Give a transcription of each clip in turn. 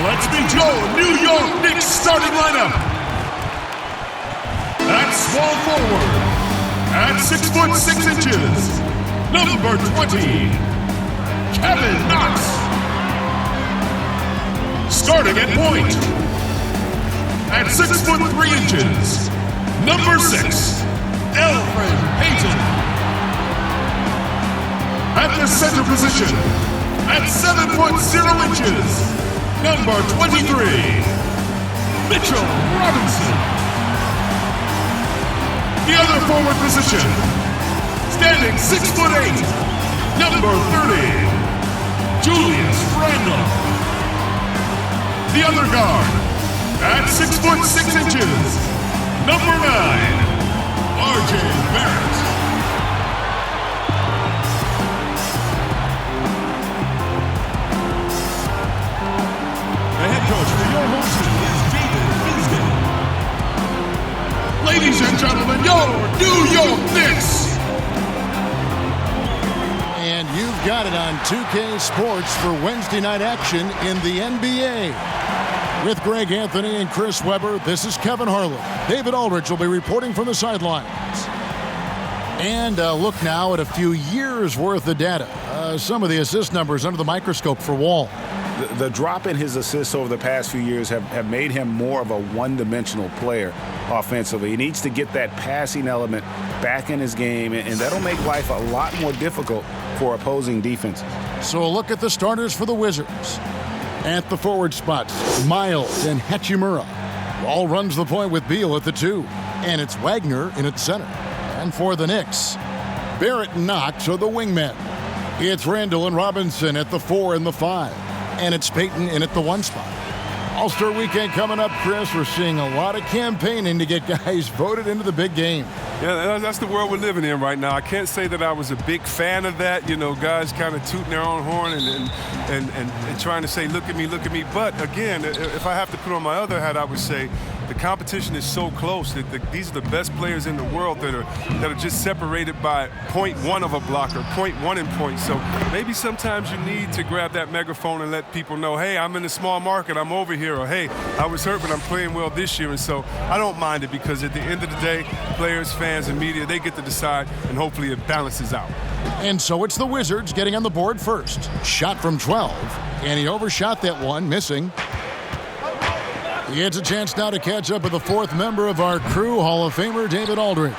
Let's meet your New York Knicks starting lineup. At small forward, at 6'6", number 20, Kevin Knox. Starting at point, at 6'3", number 6, Elfrid Payton. At the center position, at 7'0", number 23, Mitchell Robinson. The other forward position, standing 6'8", number 30, Julius Randle. The other guard, at 6'6", number 9, RJ Barrett. The head coach for your home team is David Fizdale. Ladies and gentlemen, your New York Knicks. And you've got it on 2K Sports for Wednesday night action in the NBA. With Greg Anthony and Chris Webber, this is Kevin Harlan. David Aldridge will be reporting from the sidelines. And look now at a few years' worth of data. Some of the assist numbers under the microscope for Wall. The drop in his assists over the past few years have made him more of a one-dimensional player offensively. He needs to get that passing element back in his game, and that'll make life a lot more difficult for opposing defenses. So a look at the starters for the Wizards. At the forward spots, Miles and Hachimura. Wall runs the point with Beal at the 2, and it's Wagner in at center. And for the Knicks, Barrett and Knox are the wingmen. It's Randle and Robinson at the 4 and the 5. And it's Payton in at the 1 spot. All-Star Weekend coming up, Chris. We're seeing a lot of campaigning to get guys voted into the big game. Yeah, that's the world we're living in right now. I can't say that I was a big fan of that. You know, guys kind of tooting their own horn and trying to say, look at me, look at me. But, again, if I have to put on my other hat, I would say the competition is so close that these are the best players in the world that are just separated by 0.1 of a block or 0.1 in points. So maybe sometimes you need to grab that megaphone and let people know, hey, I'm in a small market, I'm over here, or hey, I was hurt, but I'm playing well this year. And so I don't mind it because at the end of the day, players, fans, and media, they get to decide, and hopefully it balances out. And so it's the Wizards getting on the board first. Shot from 12, and he overshot that one, missing. He gets a chance now to catch up with the 4th member of our crew, Hall of Famer David Aldridge.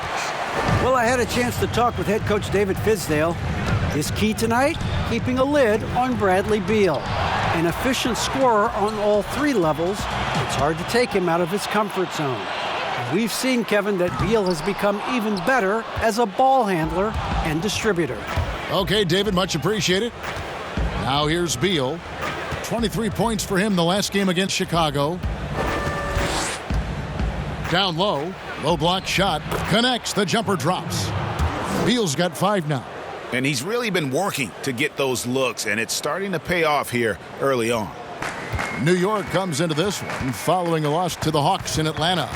Well, I had a chance to talk with head coach David Fizdale. His key tonight, keeping a lid on Bradley Beal. An efficient scorer on all 3 levels, it's hard to take him out of his comfort zone. We've seen, Kevin, that Beal has become even better as a ball handler and distributor. Okay, David, much appreciated. Now here's Beal. 23 points for him the last game against Chicago. Down low block shot, connects, the jumper drops. Beal's got 5 now. And he's really been working to get those looks, and it's starting to pay off here early on. New York comes into this one following a loss to the Hawks in Atlanta.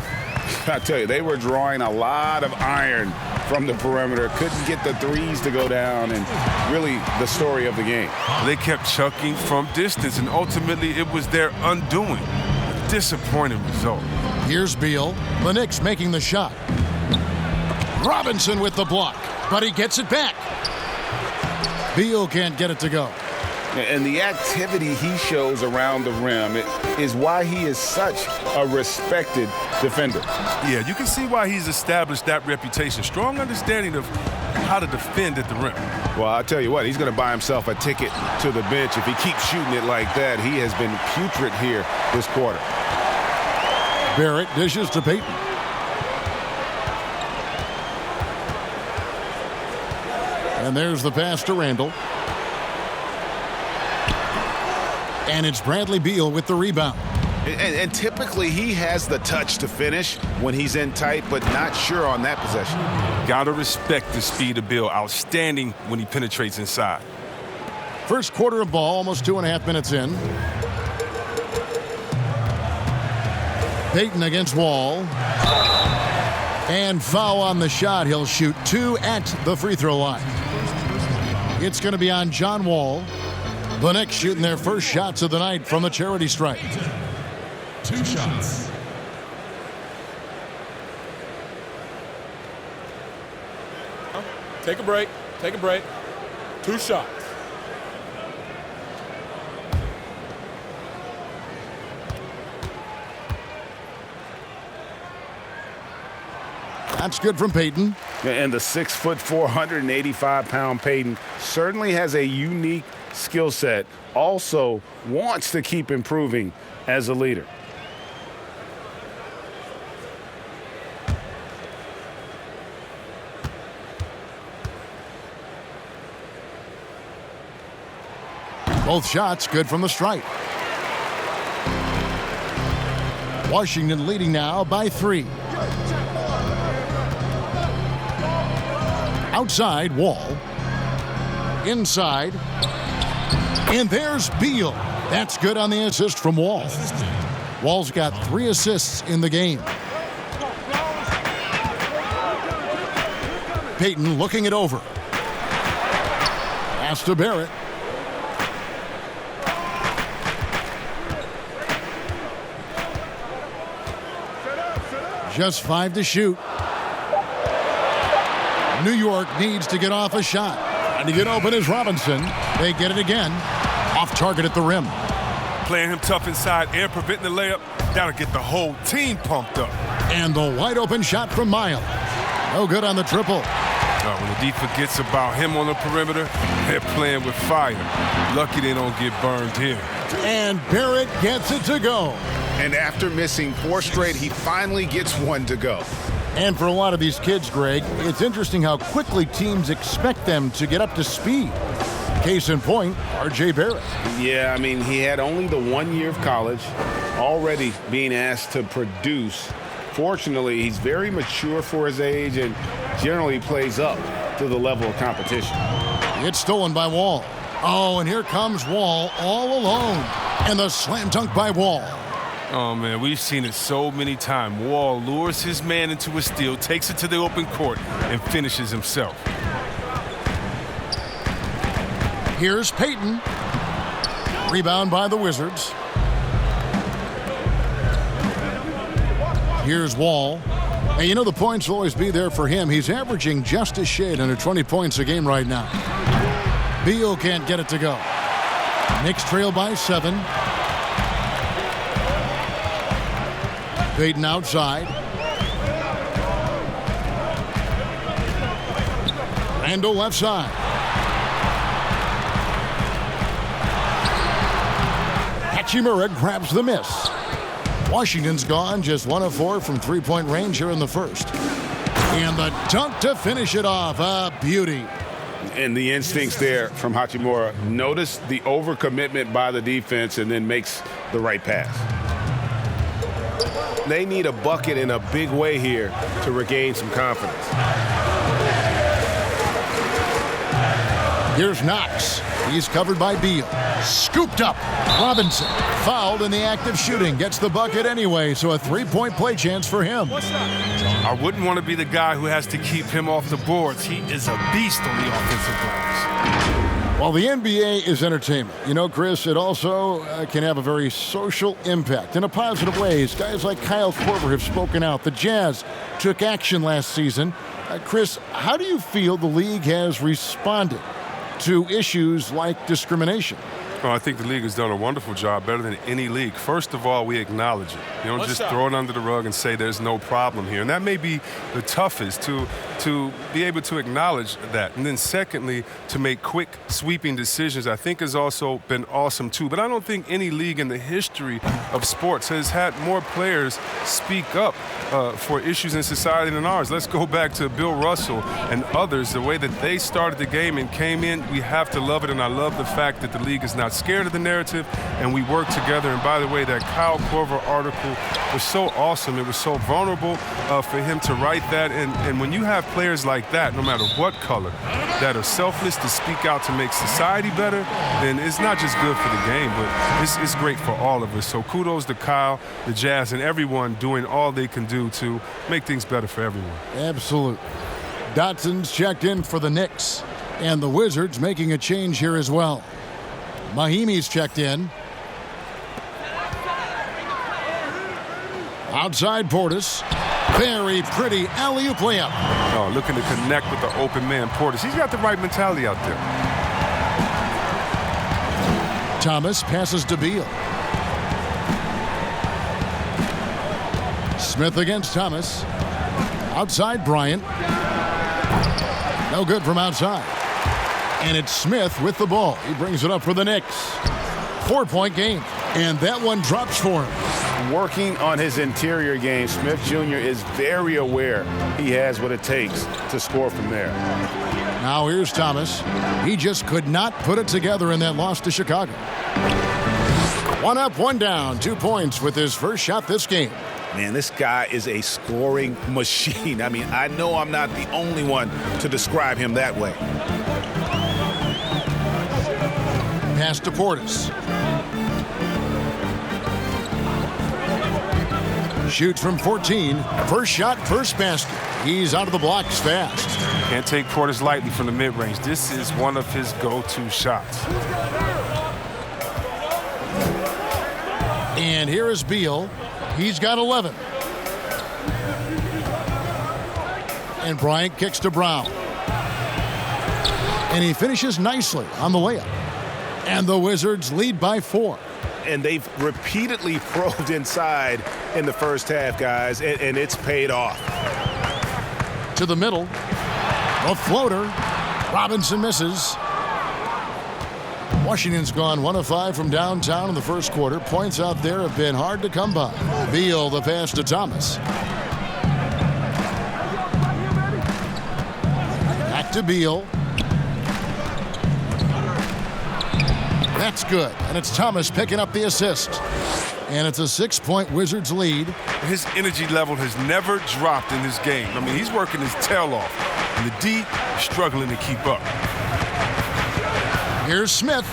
I tell you, they were drawing a lot of iron from the perimeter. Couldn't get the threes to go down, and really the story of the game. They kept chucking from distance, and ultimately it was their undoing. A disappointing result. Here's Beal. The Knicks making the shot. Robinson with the block, but he gets it back. Beal can't get it to go. And the activity he shows around the rim is why he is such a respected defender. Yeah, you can see why he's established that reputation. Strong understanding of how to defend at the rim. Well, I'll tell you what, he's going to buy himself a ticket to the bench. If he keeps shooting it like that, he has been putrid here this quarter. Barrett dishes to Payton. And there's the pass to Randle. And it's Bradley Beal with the rebound. And typically he has the touch to finish when he's in tight, but not sure on that possession. Gotta respect the speed of Beal. Outstanding when he penetrates inside. First quarter of ball, almost 2.5 minutes in. Payton against Wall. And foul on the shot. He'll shoot 2 at the free throw line. It's going to be on John Wall. The Knicks shooting their first shots of the night from the charity stripe. 2 shots. Take a break. Take a break. 2 shots. That's good from Payton. And the 6'4", 485-pound Payton certainly has a unique skill set. Also wants to keep improving as a leader. Both shots good from the stripe. Washington leading now by 3. Outside, Wall. Inside. And there's Beal. That's good on the assist from Wall. Wall's got 3 assists in the game. Payton looking it over. Pass to Barrett. Just 5 to shoot. New York needs to get off a shot. Trying to get open is Robinson. They get it again. Off target at the rim. Playing him tough inside and preventing the layup. That'll get the whole team pumped up. And the wide open shot from Miles. No good on the triple. When the defense forgets about him on the perimeter, they're playing with fire. Lucky they don't get burned here. And Barrett gets it to go. And after missing 4 straight, he finally gets 1 to go. And for a lot of these kids, Greg, it's interesting how quickly teams expect them to get up to speed. Case in point, R.J. Barrett. Yeah, I mean, he had only the 1 year of college, already being asked to produce. Fortunately, he's very mature for his age and generally plays up to the level of competition. It's stolen by Wall. Oh, and here comes Wall all alone. And the slam dunk by Wall. Oh, man, we've seen it so many times. Wall lures his man into a steal, takes it to the open court, and finishes himself. Here's Payton. Rebound by the Wizards. Here's Wall. And you know the points will always be there for him. He's averaging just a shade under 20 points a game right now. Beal can't get it to go. Knicks trail by 7. Payton outside. Randall left side. Hachimura grabs the miss. Washington's gone just 1 of 4 from three-point range here in the first. And the dunk to finish it off. A beauty. And the instincts there from Hachimura. Notice the overcommitment by the defense and then makes the right pass. They need a bucket in a big way here to regain some confidence. Here's Knox. He's covered by Beal. Scooped up. Robinson fouled in the act of shooting. Gets the bucket anyway, so a 3-point play chance for him. I wouldn't want to be the guy who has to keep him off the boards. He is a beast on the offensive glass. While the NBA is entertainment, you know, Chris, it also can have a very social impact in a positive ways. Guys like Kyle Korver have spoken out. The Jazz took action last season. Chris, how do you feel the league has responded to issues like discrimination? Well, I think the league has done a wonderful job, better than any league. First of all, we acknowledge it. You don't just throw it under the rug and say there's no problem here. And that may be the toughest, to be able to acknowledge that. And then secondly, to make quick, sweeping decisions, I think has also been awesome too. But I don't think any league in the history of sports has had more players speak up for issues in society than ours. Let's go back to Bill Russell and others, the way that they started the game and came in. We have to love it, and I love the fact that the league is not scared of the narrative, and we work together. And by the way, that Kyle Korver article was so awesome. It was so vulnerable for him to write that. And when you have players like that, no matter what color, that are selfless to speak out to make society better, then it's not just good for the game, but it's great for all of us. So kudos to Kyle, the Jazz, and everyone doing all they can do to make things better for everyone. Absolutely. Dotson's checked in for the Knicks, and the Wizards making a change here as well. Mahimi's checked in. Outside Portis. Very pretty alley-oop layup. Oh, looking to connect with the open man, Portis. He's got the right mentality out there. Thomas passes to Beal. Smith against Thomas. Outside Bryant. No good from outside. And it's Smith with the ball. He brings it up for the Knicks. 4-point game. And that one drops for him. Working on his interior game, Smith Jr. is very aware he has what it takes to score from there. Now here's Thomas. He just could not put it together in that loss to Chicago. 1 up, 1 down. 2 points with his first shot this game. Man, this guy is a scoring machine. I mean, I know I'm not the only one to describe him that way. Pass to Portis. Shoots from 14. First shot, first basket. He's out of the blocks fast. Can't take Portis lightly from the mid-range. This is one of his go-to shots. And here is Beal. He's got 11. And Bryant kicks to Brown. And he finishes nicely on the layup. And the Wizards lead by 4. And they've repeatedly probed inside in the first half, guys, and it's paid off. To the middle. A floater. Robinson misses. Washington's gone 1 of 5 from downtown in the first quarter. Points out there have been hard to come by. Beal, the pass to Thomas. Back to Beal. That's good. And it's Thomas picking up the assist. And it's a 6-point Wizards lead. His energy level has never dropped in this game. I mean, he's working his tail off. And the D is struggling to keep up. Here's Smith.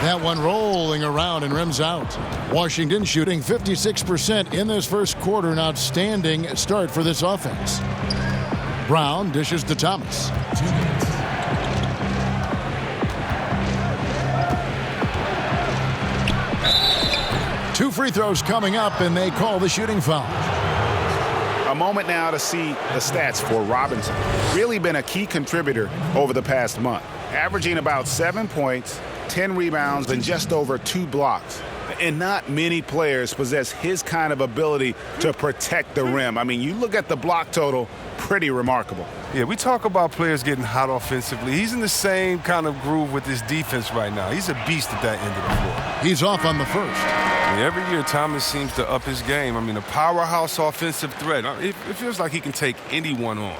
That one rolling around and rims out. Washington shooting 56% in this first quarter. An outstanding start for this offense. Brown dishes to Thomas. 2 free throws coming up, and they call the shooting foul. A moment now to see the stats for Robinson. Really been a key contributor over the past month. Averaging about 7 points, 10 rebounds, and just over 2 blocks. And not many players possess his kind of ability to protect the rim. I mean, you look at the block total, pretty remarkable. Yeah, we talk about players getting hot offensively. He's in the same kind of groove with his defense right now. He's a beast at that end of the floor. He's off on the first. Every year, Thomas seems to up his game. I mean, a powerhouse offensive threat. It feels like he can take anyone on.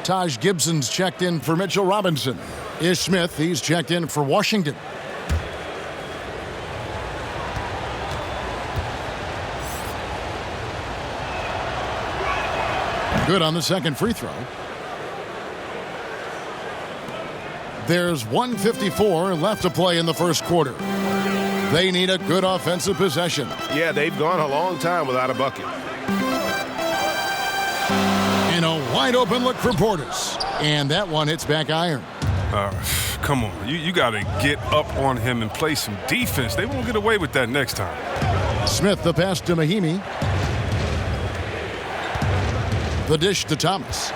Taj Gibson's checked in for Mitchell Robinson. Ish Smith, he's checked in for Washington. Good on the second free throw. There's 1:54 left to play in the first quarter. They need a good offensive possession. Yeah, they've gone a long time without a bucket. And a wide open look for Portis. And that one hits back iron. Come on. You got to get up on him and play some defense. They won't get away with that next time. Smith, the pass to Mahimi. The dish to Thomas.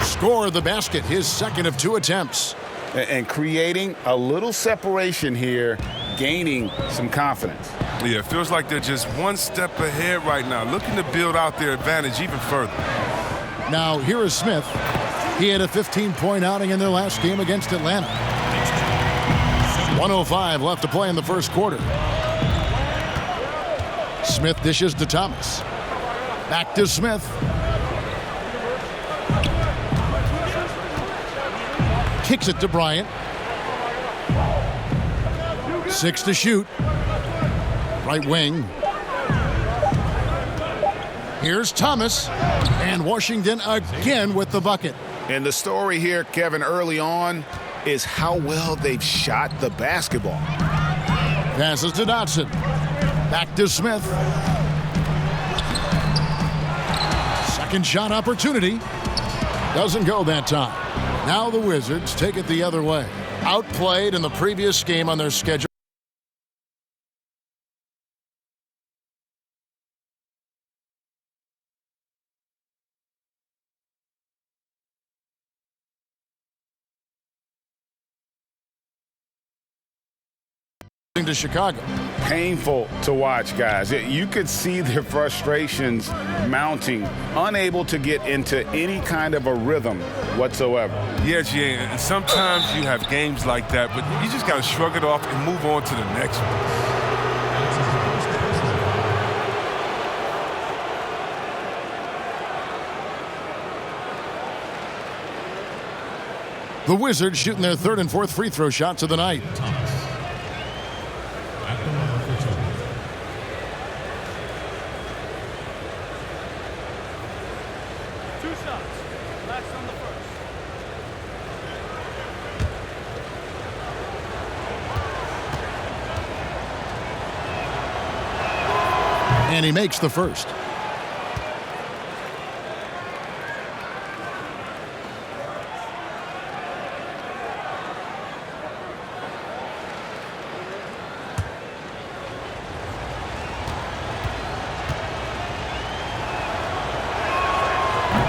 Score the basket, his second of 2 attempts. And creating a little separation here, gaining some confidence. Yeah, it feels like they're just one step ahead right now, looking to build out their advantage even further. Now, here is Smith. He had a 15-point outing in their last game against Atlanta. 1:05 left to play in the first quarter. Smith dishes to Thomas. Back to Smith. Kicks it to Bryant. 6 to shoot. Right wing. Here's Thomas. And Washington again with the bucket. And the story here, Kevin, early on is how well they've shot the basketball. Passes to Dotson. Back to Smith. Second shot opportunity. Doesn't go that time. Now the Wizards take it the other way. outplayed in the previous game on their schedule. To Chicago. Painful to watch, guys. You could see their frustrations mounting, unable to get into any kind of a rhythm whatsoever. Yes, yeah, and sometimes you have games like that, but you just got to shrug it off and move on to the next one. The Wizards shooting their third and fourth free throw shots of the night. And he makes the first.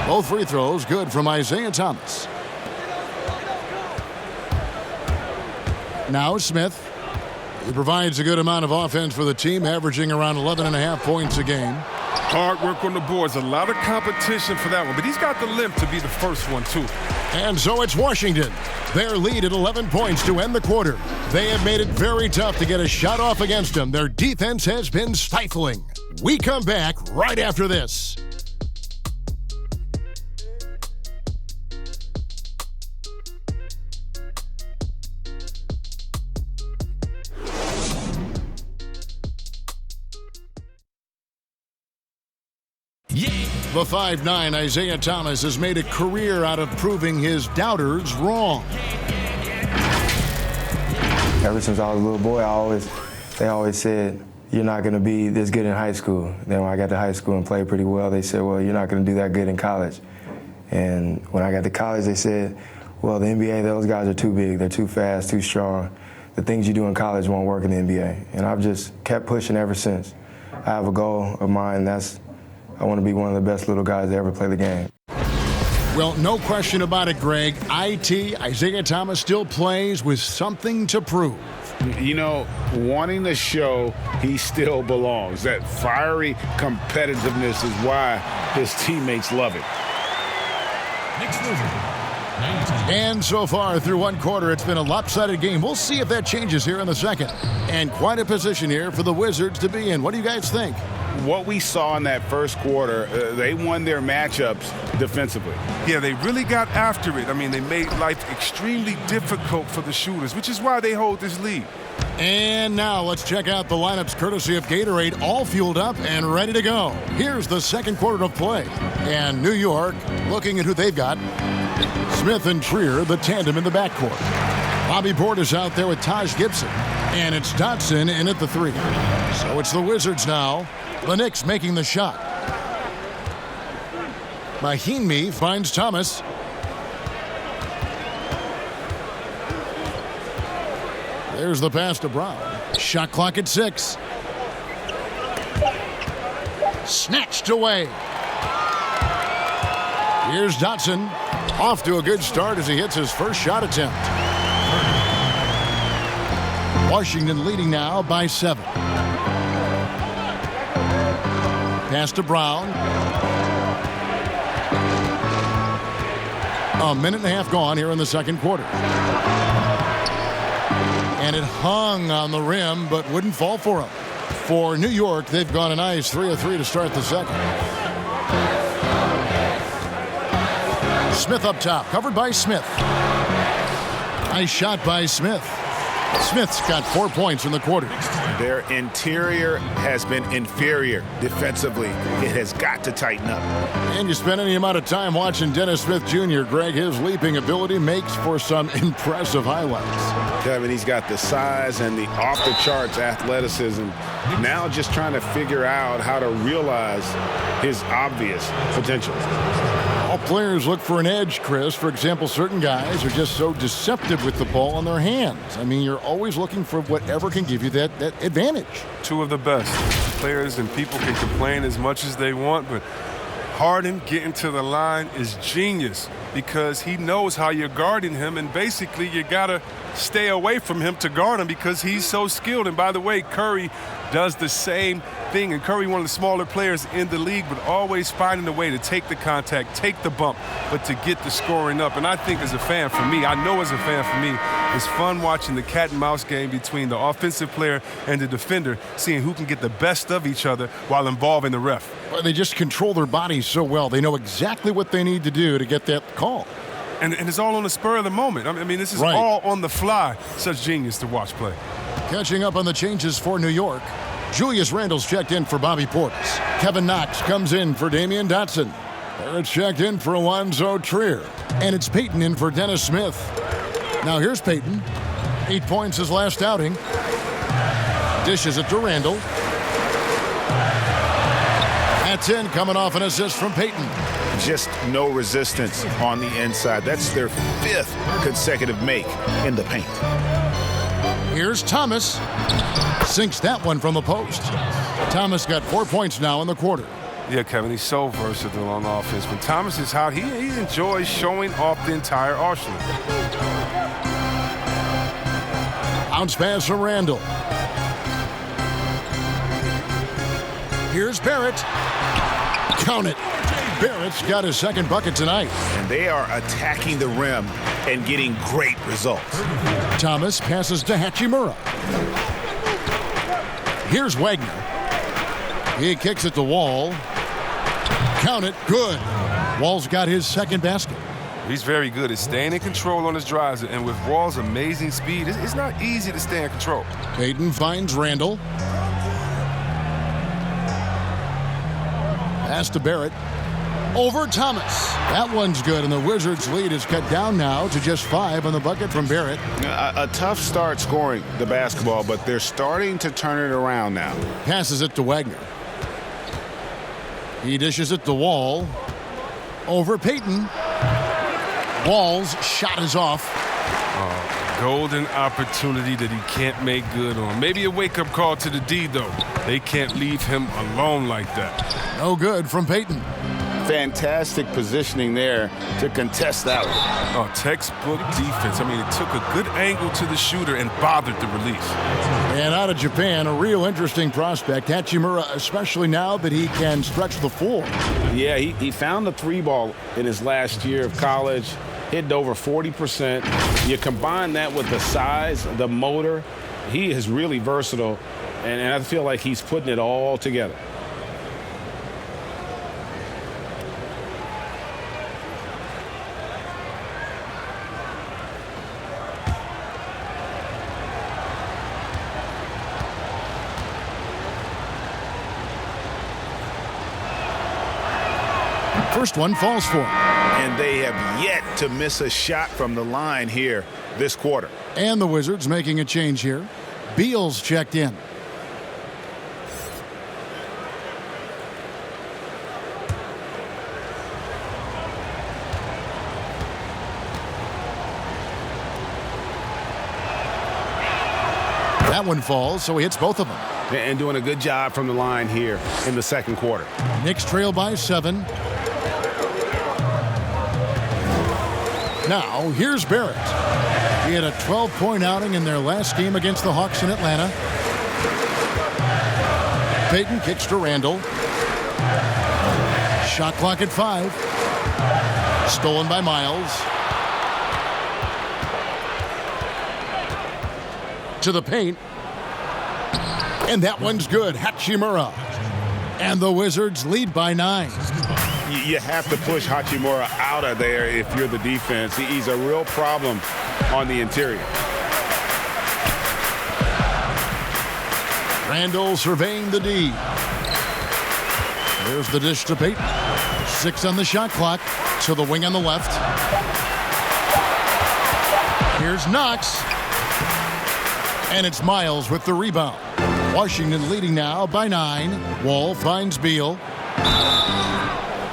Both free throws good from Isaiah Thomas. Now Smith. He provides a good amount of offense for the team, averaging around 11.5 points a game. Hard work on the boards. A lot of competition for that one, but he's got the limp to be the first one, too. And so it's Washington. Their lead at 11 points to end the quarter. They have made it very tough to get a shot off against them. Their defense has been stifling. We come back right after this. The 5'9" Isaiah Thomas has made a career out of proving his doubters wrong. Ever since I was a little boy, they always said, you're not going to be this good in high school. Then when I got to high school and played pretty well, they said, well, you're not going to do that good in college. And when I got to college, they said, well, the NBA, those guys are too big. They're too fast, too strong. The things you do in college won't work in the NBA. And I've just kept pushing ever since. I have a goal of mine, I want to be one of the best little guys to ever play the game. Well, no question about it, Greg. Isaiah Thomas still plays with something to prove. You know, wanting to show he still belongs. That fiery competitiveness is why his teammates love it. And so far through one quarter, it's been a lopsided game. We'll see if that changes here in the second. And quite a position here for the Wizards to be in. What do you guys think? What we saw in that first quarter, they won their matchups defensively. Yeah, they really got after it. I mean, they made life extremely difficult for the shooters, which is why they hold this lead. And now let's check out the lineups courtesy of Gatorade, all fueled up and ready to go. Here's the second quarter of play. And New York, looking at who they've got. Smith and Trier, the tandem in the backcourt. Bobby Portis out there with Taj Gibson. And it's Dotson in at the three. So it's the Wizards now. The Knicks making the shot. Mahinmi finds Thomas. There's the pass to Brown. Shot clock at 6. Snatched away. Here's Dotson. Off to a good start as he hits his first shot attempt. Washington leading now by 7. Pass to Brown. A minute and a half gone here in the second quarter. And it hung on the rim, but wouldn't fall for him. For New York, they've gone a nice 3 of 3 to start the second. Smith up top, covered by Smith. Nice shot by Smith. Smith's got 4 points in the quarter. Their interior has been inferior defensively. It has got to tighten up. And you spend any amount of time watching Dennis Smith Jr., Greg, his leaping ability makes for some impressive highlights. Kevin, he's got the size and the off-the-charts athleticism. Now just trying to figure out how to realize his obvious potential. All players look for an edge, Chris. For example, certain guys are just so deceptive with the ball in their hands. I mean, you're always looking for whatever can give you that advantage. Two of the best. Players and people can complain as much as they want, but Harden getting to the line is genius because he knows how you're guarding him, and basically you got to stay away from him to guard him because he's so skilled. And by the way, Curry does the same thing, and Curry, one of the smaller players in the league, but always finding a way to take the contact, take the bump, but to get the scoring up. And I think as a fan, for me, I know as a fan for me, it's fun watching the cat and mouse game between the offensive player and the defender, seeing who can get the best of each other while involving the ref. Well, they just control their bodies so well. They know exactly what they need to do to get that call. And it's all on the spur of the moment. I mean, this is right. all on the fly. Such genius to watch play. Catching up on the changes for New York, Julius Randle's checked in for Bobby Portis. Kevin Knox comes in for Damian Dotson. Barrett's checked in for Alonzo Trier. And it's Peyton in for Dennis Smith. Now here's Peyton. 8 points his last outing. Dishes it to Randle. That's in, coming off an assist from Peyton. Just no resistance on the inside. That's their 5th consecutive make in the paint. Here's Thomas. Sinks that one from the post. Thomas got 4 points now in the quarter. Yeah, Kevin, he's so versatile on offense. When Thomas is hot, he enjoys showing off the entire arsenal. Bounce pass from Randle. Here's Barrett. Count it. Barrett's got his second bucket tonight. And they are attacking the rim and getting great results. Thomas passes to Hachimura. Here's Wagner. He kicks it to Wall. Count it. Good. Wall's got his second basket. He's very good at staying in control on his drives, and with Wall's amazing speed, it's not easy to stay in control. Peyton finds Randle. Pass to Barrett. Over Thomas. That one's good, and the Wizards' lead is cut down now to just 5 on the bucket from Barrett. A tough start scoring the basketball, but they're starting to turn it around now. Passes it to Wagner. He dishes it to Wall. Over Peyton. Wall's shot is off. Golden opportunity that he can't make good on. Maybe a wake-up call to the D, though. They can't leave him alone like that. No good from Peyton. Fantastic positioning there to contest that one. Oh, textbook defense. I mean, it took a good angle to the shooter and bothered the release. And out of Japan, a real interesting prospect. Hachimura, especially now that he can stretch the floor. Yeah, he found the 3-ball in his last year of college, hitting over 40%. You combine that with the size, the motor, he is really versatile, and I feel like he's putting it all together. First one falls for him. And they have yet to miss a shot from the line here this quarter. And the Wizards making a change here. Beal's checked in. That one falls, so he hits both of them. And doing a good job from the line here in the second quarter. Knicks trail by 7. Now, here's Barrett. He had a 12-point outing in their last game against the Hawks in Atlanta. Peyton kicks to Randle. Shot clock at 5. Stolen by Miles. To the paint. And that one's good. Hachimura. And the Wizards lead by 9. You have to push Hachimura out of there if you're the defense. He's a real problem on the interior. Randle surveying the D. There's the dish to Peyton. 6 on the shot clock. To the wing on the left. Here's Knox. And it's Miles with the rebound. Washington leading now by 9. Wall finds Beal.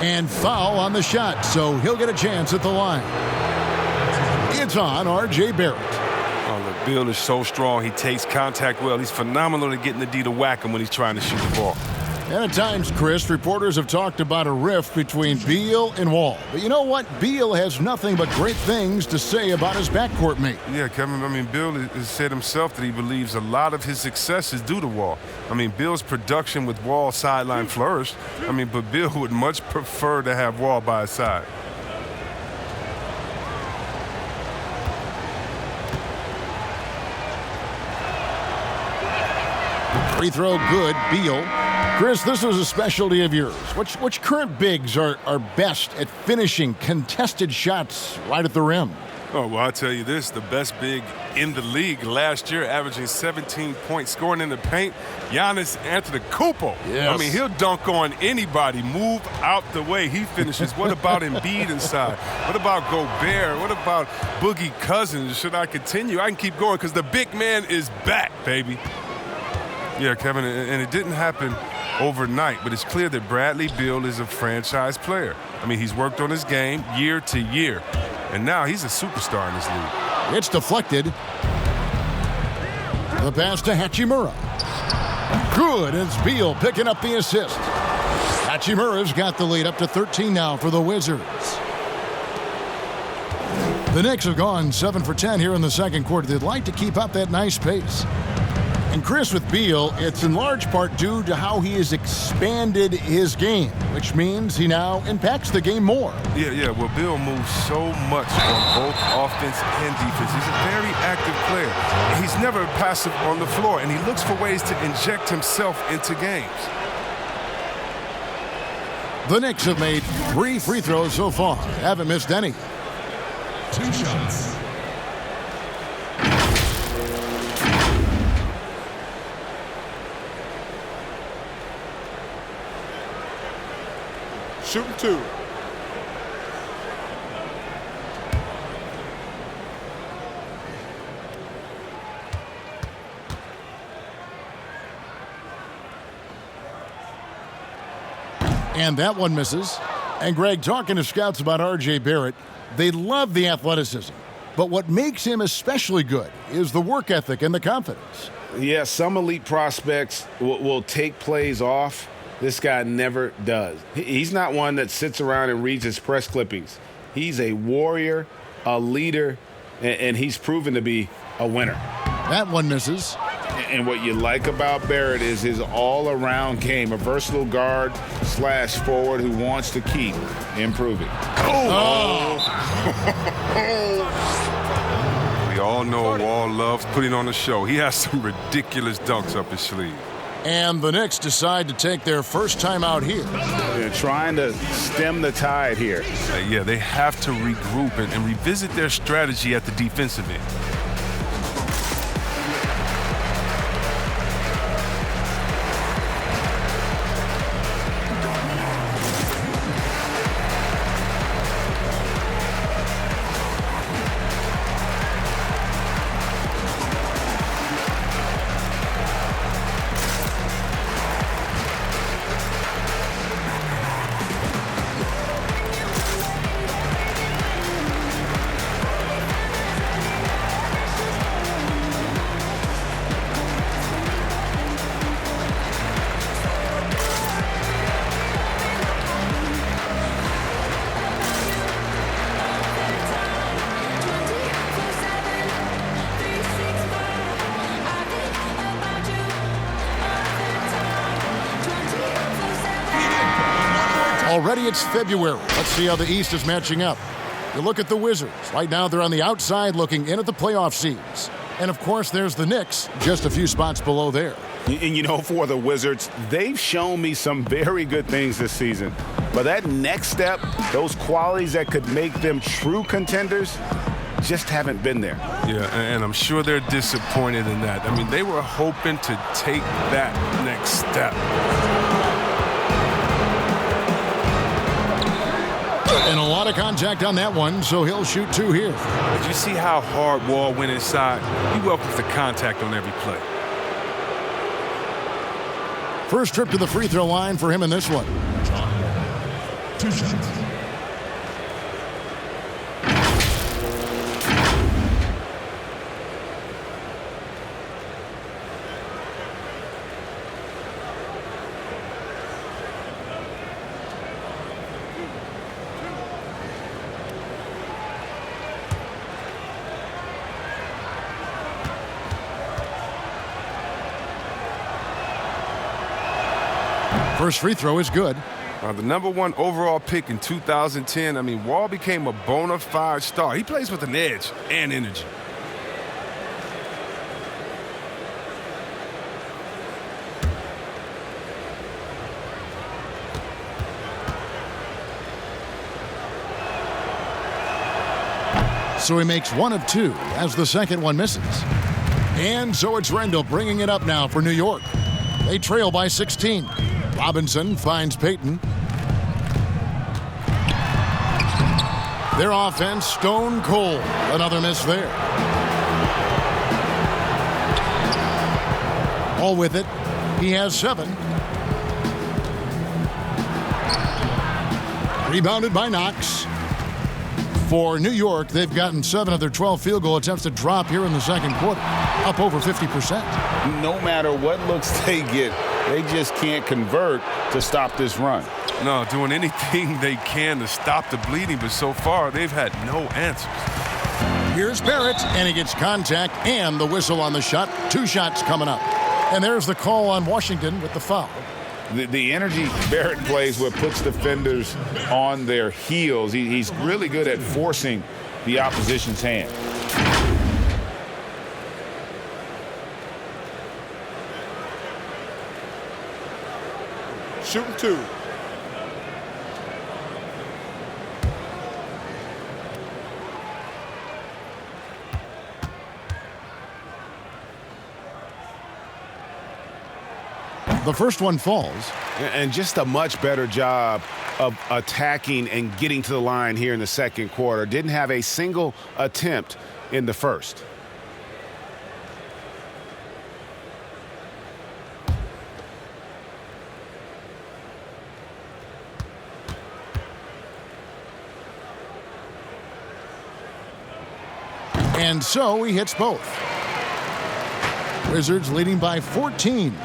And foul on the shot, so he'll get a chance at the line. It's on R.J. Barrett. Oh, look, Beal is so strong. He takes contact well. He's phenomenal at getting the D to whack him when he's trying to shoot the ball. And at times, Chris, reporters have talked about a rift between Beal and Wall. But you know what? Beal has nothing but great things to say about his backcourt mate. Yeah, Kevin, I mean, Beal has said himself that he believes a lot of his success is due to Wall. I mean, Beal's production with Wall sideline flourished. I mean, but Beal would much prefer to have Wall by his side. Free throw good, Beal. Chris, this was a specialty of yours. Which current bigs are best at finishing contested shots right at the rim? Oh, well, I'll tell you this. The best big in the league last year, averaging 17 points, scoring in the paint, Giannis Antetokounmpo. Yes. I mean, he'll dunk on anybody. Move out the way. He finishes. What about Embiid inside? What about Gobert? What about Boogie Cousins? Should I continue? I can keep going because the big man is back, baby. Yeah, Kevin, and it didn't happen overnight, but it's clear that Bradley Beal is a franchise player. I mean, he's worked on his game year to year, and now he's a superstar in this league. It's deflected. The pass to Hachimura. Good, and it's Beal picking up the assist. Hachimura's got the lead up to 13 now for the Wizards. The Knicks have gone 7 for 10 here in the second quarter. They'd like to keep up that nice pace. And Chris, with Beal, it's in large part due to how he has expanded his game, which means he now impacts the game more. Yeah. Well, Beal moves so much on both offense and defense. He's a very active player. He's never passive on the floor, and he looks for ways to inject himself into games. The Knicks have made 3 free throws so far. Haven't missed any. 2 shots. Shooting 2. And that one misses. And Greg, talking to scouts about R.J. Barrett, they love the athleticism. But what makes him especially good is the work ethic and the confidence. Yeah, some elite prospects will take plays off. This guy never does. He's not one that sits around and reads his press clippings. He's a warrior, a leader, and he's proven to be a winner. That one misses. And what you like about Barrett is his all-around game, a versatile guard / forward who wants to keep improving. We all know Wall loves putting on a show. He has some ridiculous dunks up his sleeve. And the Knicks decide to take their first time out here. They're trying to stem the tide here. Yeah, they have to regroup and revisit their strategy at the defensive end. Already it's February. Let's see how the East is matching up. You look at the Wizards. Right now they're on the outside looking in at the playoff seeds. And, of course, there's the Knicks just a few spots below there. And, you know, for the Wizards, they've shown me some very good things this season. But that next step, those qualities that could make them true contenders, just haven't been there. Yeah, and I'm sure they're disappointed in that. I mean, they were hoping to take that next step. And a lot of contact on that one, so he'll shoot 2 here. Did you see how hard Wall went inside? He welcomes the contact on every play. First trip to the free throw line for him in this one. 2 shots. First free throw is good. The #1 overall pick in 2010, I mean, Wall became a bona fide star. He plays with an edge and energy. So he makes 1 of 2 as the second one misses. And so it's Randall bringing it up now for New York. They trail by 16. Robinson finds Payton. Their offense stone cold. Another miss there. All with it. He has 7. Rebounded by Knox. For New York, they've gotten 7 of their 12 field goal attempts to drop here in the second quarter, up over 50%. No matter what looks they get, they just can't convert to stop this run. No, doing anything they can to stop the bleeding, but so far they've had no answers. Here's Barrett, and he gets contact and the whistle on the shot. 2 shots coming up. And there's the call on Washington with the foul. The energy Barrett plays with puts defenders on their heels. He's really good at forcing the opposition's hand. Shooting 2. The first one falls. And just a much better job of attacking and getting to the line here in the second quarter. Didn't have a single attempt in the first. And so he hits both. Wizards leading by 14.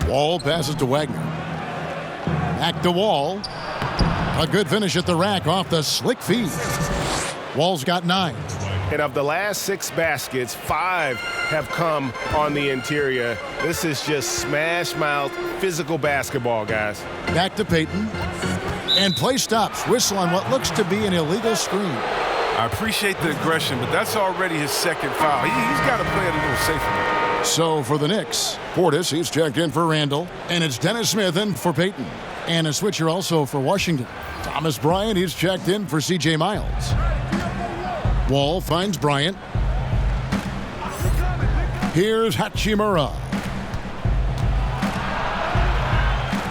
Wall passes to Wagner. Back to Wall. A good finish at the rack off the slick feed. Wall's got 9. And of the last 6 baskets, 5 have come on the interior. This is just smash mouth physical basketball, guys. Back to Payton. And play stops. Whistle on what looks to be an illegal screen. I appreciate the aggression, but that's already his second foul. He's got to play it a little safer. So for the Knicks, Portis, he's checked in for Randall. And it's Dennis Smith in for Payton. And a switcher also for Washington. Thomas Bryant, he's checked in for C.J. Miles. Wall finds Bryant. Here's Hachimura.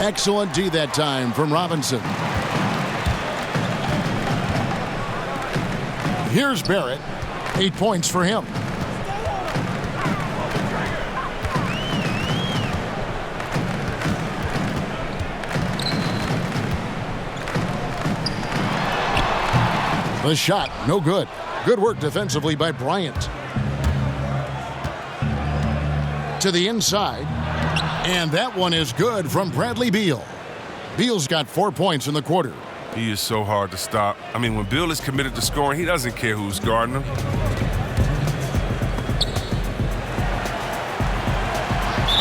Excellent D that time from Robinson. Here's Barrett. 8 points for him. The shot, no good. Good work defensively by Bryant. To the inside. And that one is good from Bradley Beal. Beal's got 4 points in the quarter. He is so hard to stop. I mean, when Beal is committed to scoring, he doesn't care who's guarding him.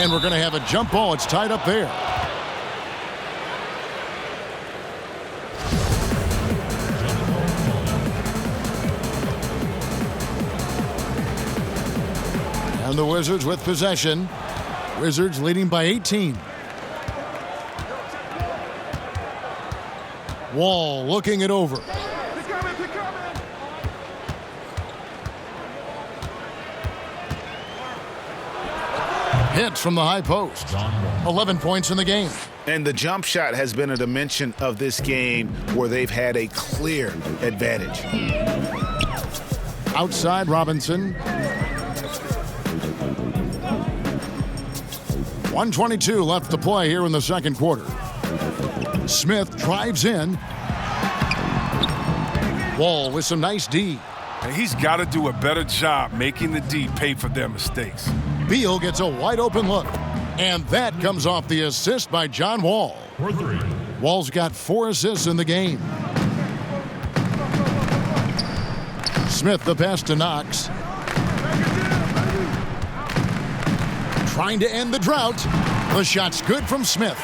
And we're going to have a jump ball. It's tied up there. And the Wizards with possession. Wizards leading by 18. Wall looking it over. Hits from the high post. 11 points in the game. And the jump shot has been a dimension of this game where they've had a clear advantage. Outside Robinson. 1:22 left to play here in the second quarter. Smith drives in. Wall with some nice D. And he's got to do a better job making the D pay for their mistakes. Beal gets a wide open look. And that comes off the assist by John Wall. Wall's got 4 assists in the game. Smith the pass to Knox. Trying to end the drought. The shot's good from Smith.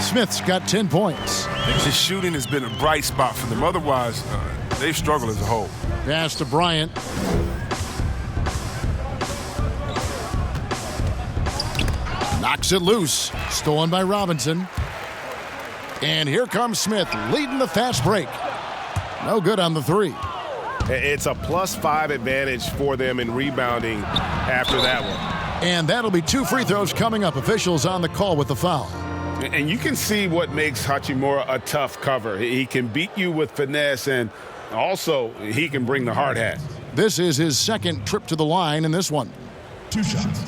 Smith's got 10 points. His shooting has been a bright spot for them. Otherwise, they've struggled as a whole. Pass to Bryant. Knocks it loose. Stolen by Robinson. And here comes Smith leading the fast break. No good on the 3. It's a +5 advantage for them in rebounding after that one. And that'll be 2 free throws coming up. Officials on the call with the foul. And you can see what makes Hachimura a tough cover. He can beat you with finesse, and also he can bring the hard hat. This is his second trip to the line in this one. 2 shots.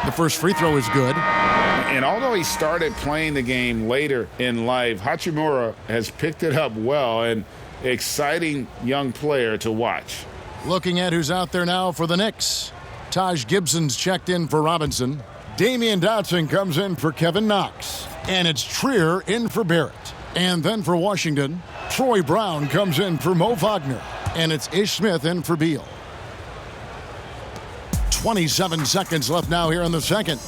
The first free throw is good. And although he started playing the game later in life, Hachimura has picked it up well, and exciting young player to watch. Looking at who's out there now for the Knicks. Taj Gibson's checked in for Robinson. Damian Dotson comes in for Kevin Knox. And it's Trier in for Barrett. And then for Washington, Troy Brown comes in for Mo Wagner. And it's Ish Smith in for Beal. 27 seconds left now here in the second.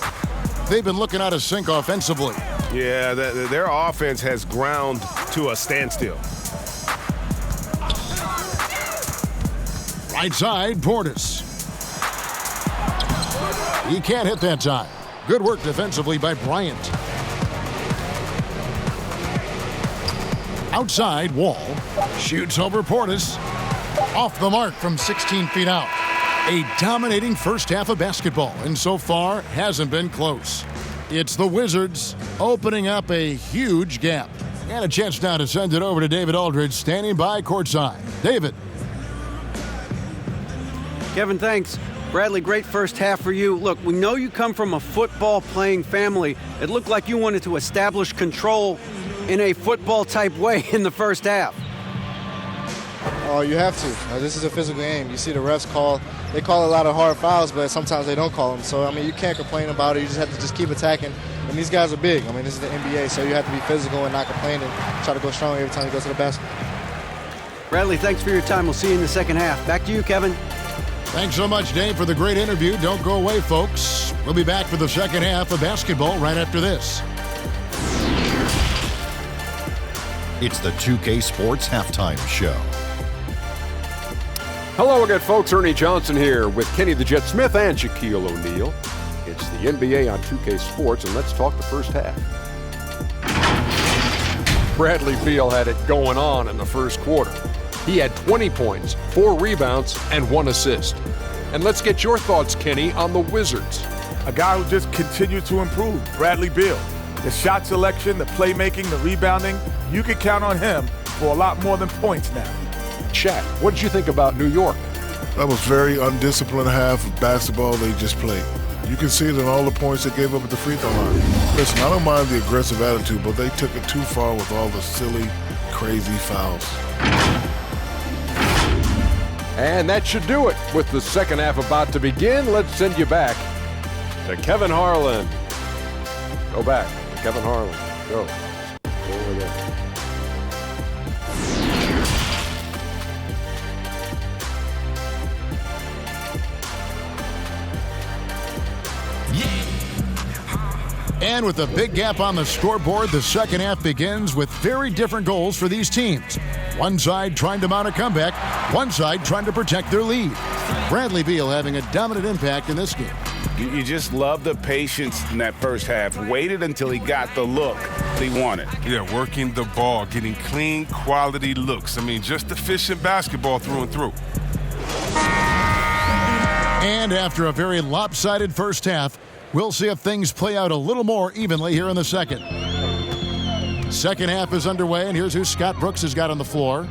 They've been looking out of sync offensively. Yeah, their offense has ground to a standstill. Right side, Portis. He can't hit that time. Good work defensively by Bryant. Outside, Wall. Shoots over Portis. Off the mark from 16 feet out. A dominating first half of basketball, and so far hasn't been close. It's the Wizards opening up a huge gap. And a chance now to send it over to David Aldridge, standing by courtside. David. Kevin, thanks. Bradley, great first half for you. Look, we know you come from a football-playing family. It looked like you wanted to establish control in a football-type way in the first half. Oh, you have to. This is a physical game. You see the refs they call a lot of hard fouls, but sometimes they don't call them. So, I mean, you can't complain about it. You just have to just keep attacking. And these guys are big. I mean, this is the NBA, so you have to be physical and not complain and try to go strong every time you go to the basket. Bradley, thanks for your time. We'll see you in the second half. Back to you, Kevin. Thanks so much, Dave, for the great interview. Don't go away, folks. We'll be back for the second half of basketball right after this. It's the 2K Sports Halftime Show. Hello again, folks. Ernie Johnson here with Kenny the Jet Smith and Shaquille O'Neal. It's the NBA on 2K Sports, and let's talk the first half. Bradley Beal had it going on in the first quarter. He had 20 points, 4 rebounds, and 1 assist. And let's get your thoughts, Kenny, on the Wizards. A guy who just continued to improve, Bradley Beal. The shot selection, the playmaking, the rebounding, you can count on him for a lot more than points now. Shaq, what did you think about New York? That was very undisciplined half of basketball they just played. You can see it in all the points they gave up at the free throw line. Listen, I don't mind the aggressive attitude, but they took it too far with all the silly, crazy fouls. And that should do it. With the second half about to begin, let's send you back to Kevin Harlan. Go back to Kevin Harlan. Go. Go over there. And with a big gap on the scoreboard, the second half begins with very different goals for these teams. One side trying to mount a comeback, one side trying to protect their lead. Bradley Beal having a dominant impact in this game. You just love the patience in that first half. Waited until he got the look he wanted. Yeah, working the ball, getting clean, quality looks. I mean, just efficient basketball through and through. And after a very lopsided first half, we'll see if things play out a little more evenly here in the second. Second half is underway, and here's who Scott Brooks has got on the floor.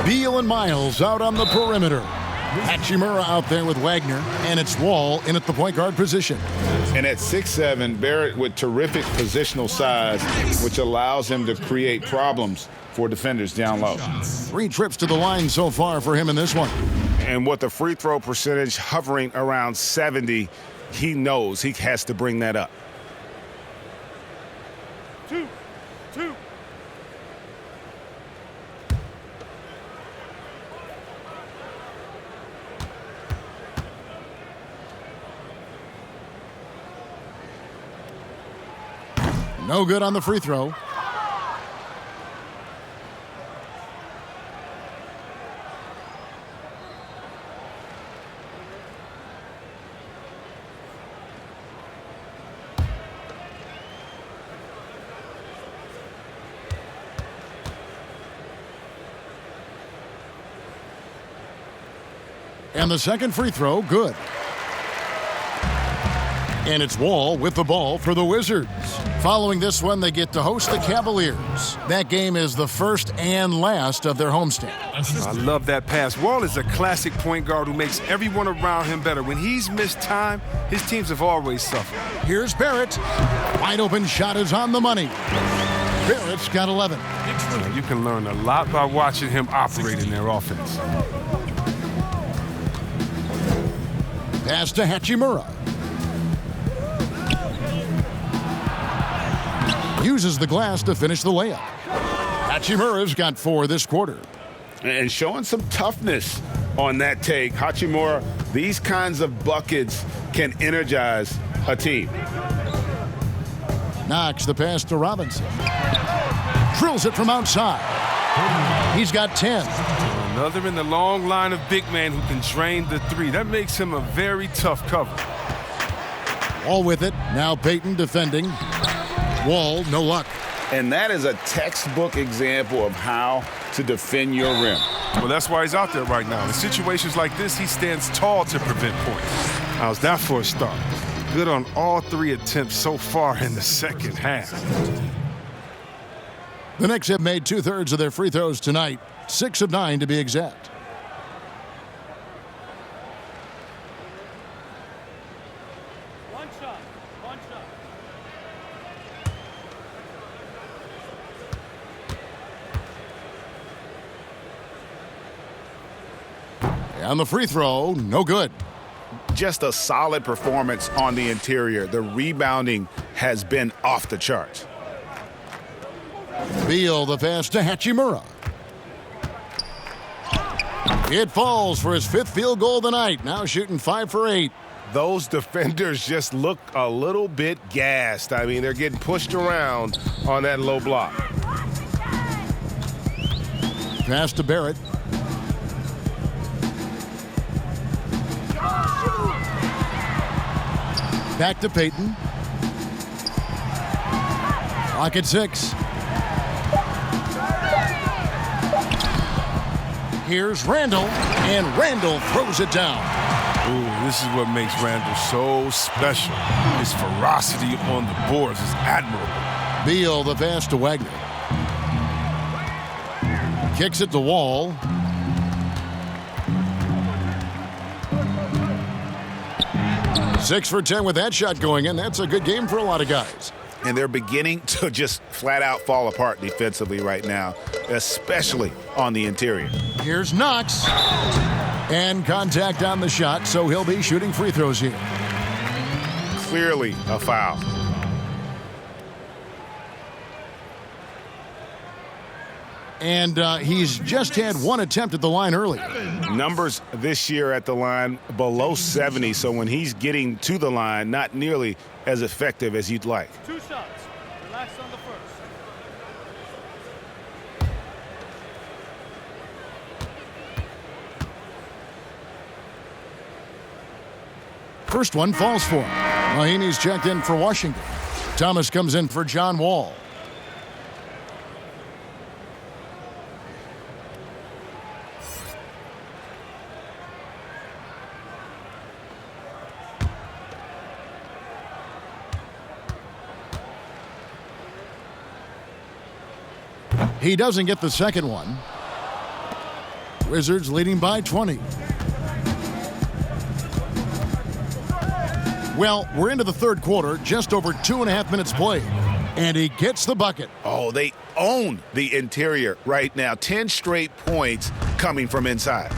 Beal and Miles out on the perimeter. Hachimura out there with Wagner, and it's Wall in at the point guard position. And at 6'7", Barrett with terrific positional size, which allows him to create problems for defenders down low. 3 trips to the line so far for him in this one. And with the free throw percentage hovering around 70, he knows he has to bring that up. 2. No good on the free throw. And the second free throw, good. And it's Wall with the ball for the Wizards. Following this one, they get to host the Cavaliers. That game is the first and last of their homestand. I love that pass. Wall is a classic point guard who makes everyone around him better. When he's missed time, his teams have always suffered. Here's Barrett. Wide open shot is on the money. Barrett's got 11. You can learn a lot by watching him operate in their offense. Pass to Hachimura. Uses the glass to finish the layup. Hachimura's got 4 this quarter. And showing some toughness on that take. Hachimura, these kinds of buckets can energize a team. Knox the pass to Robinson. Drills it from outside. He's got 10. Another in the long line of big men who can drain the 3. That makes him a very tough cover. Wall with it. Now Payton defending. Wall, no luck. And that is a textbook example of how to defend your rim. Well, that's why he's out there right now. In situations like this, he stands tall to prevent points. How's that for a start? Good on all 3 attempts so far in the second half. The Knicks have made 2/3 of their free throws tonight. 6 of 9 to be exact. One shot. On the free throw, no good. Just a solid performance on the interior. The rebounding has been off the charts. Beal the pass to Hachimura. It falls for his 5th field goal of the night. Now shooting 5 for 8. Those defenders just look a little bit gassed. I mean, they're getting pushed around on that low block. Pass to Barrett. Back to Payton. Clock at 6. Here's Randall, and Randall throws it down. Ooh, this is what makes Randall so special. His ferocity on the boards is admirable. Beal the pass to Wagner. Kicks it to Wall. Six for 10 with that shot going in. That's a good game for a lot of guys. And they're beginning to just flat out fall apart defensively right now, especially on the interior. Here's Knox. And contact on the shot, so he'll be shooting free throws here. Clearly a foul. And he's just had 1 attempt at the line earlier. Numbers this year at the line below 70, so when he's getting to the line, not nearly as effective as you'd like. 2 shots. Relax on the first. First one falls for him. Mahinmi's checked in for Washington. Thomas comes in for John Wall. He doesn't get the second one. Wizards leading by 20. Well, we're into the third quarter, just over 2.5 minutes played. And he gets the bucket. Oh, they own the interior right now. 10 straight points coming from inside.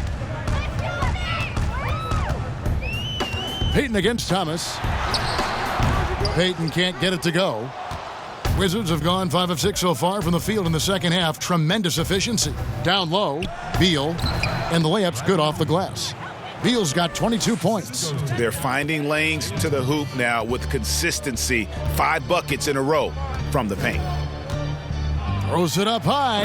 Payton against Thomas. Payton can't get it to go. Wizards have gone 5 of 6 so far from the field in the second half. Tremendous efficiency. Down low, Beal, and the layup's good off the glass. Beal's got 22 points. They're finding lanes to the hoop now with consistency. 5 buckets in a row from the paint. Throws it up high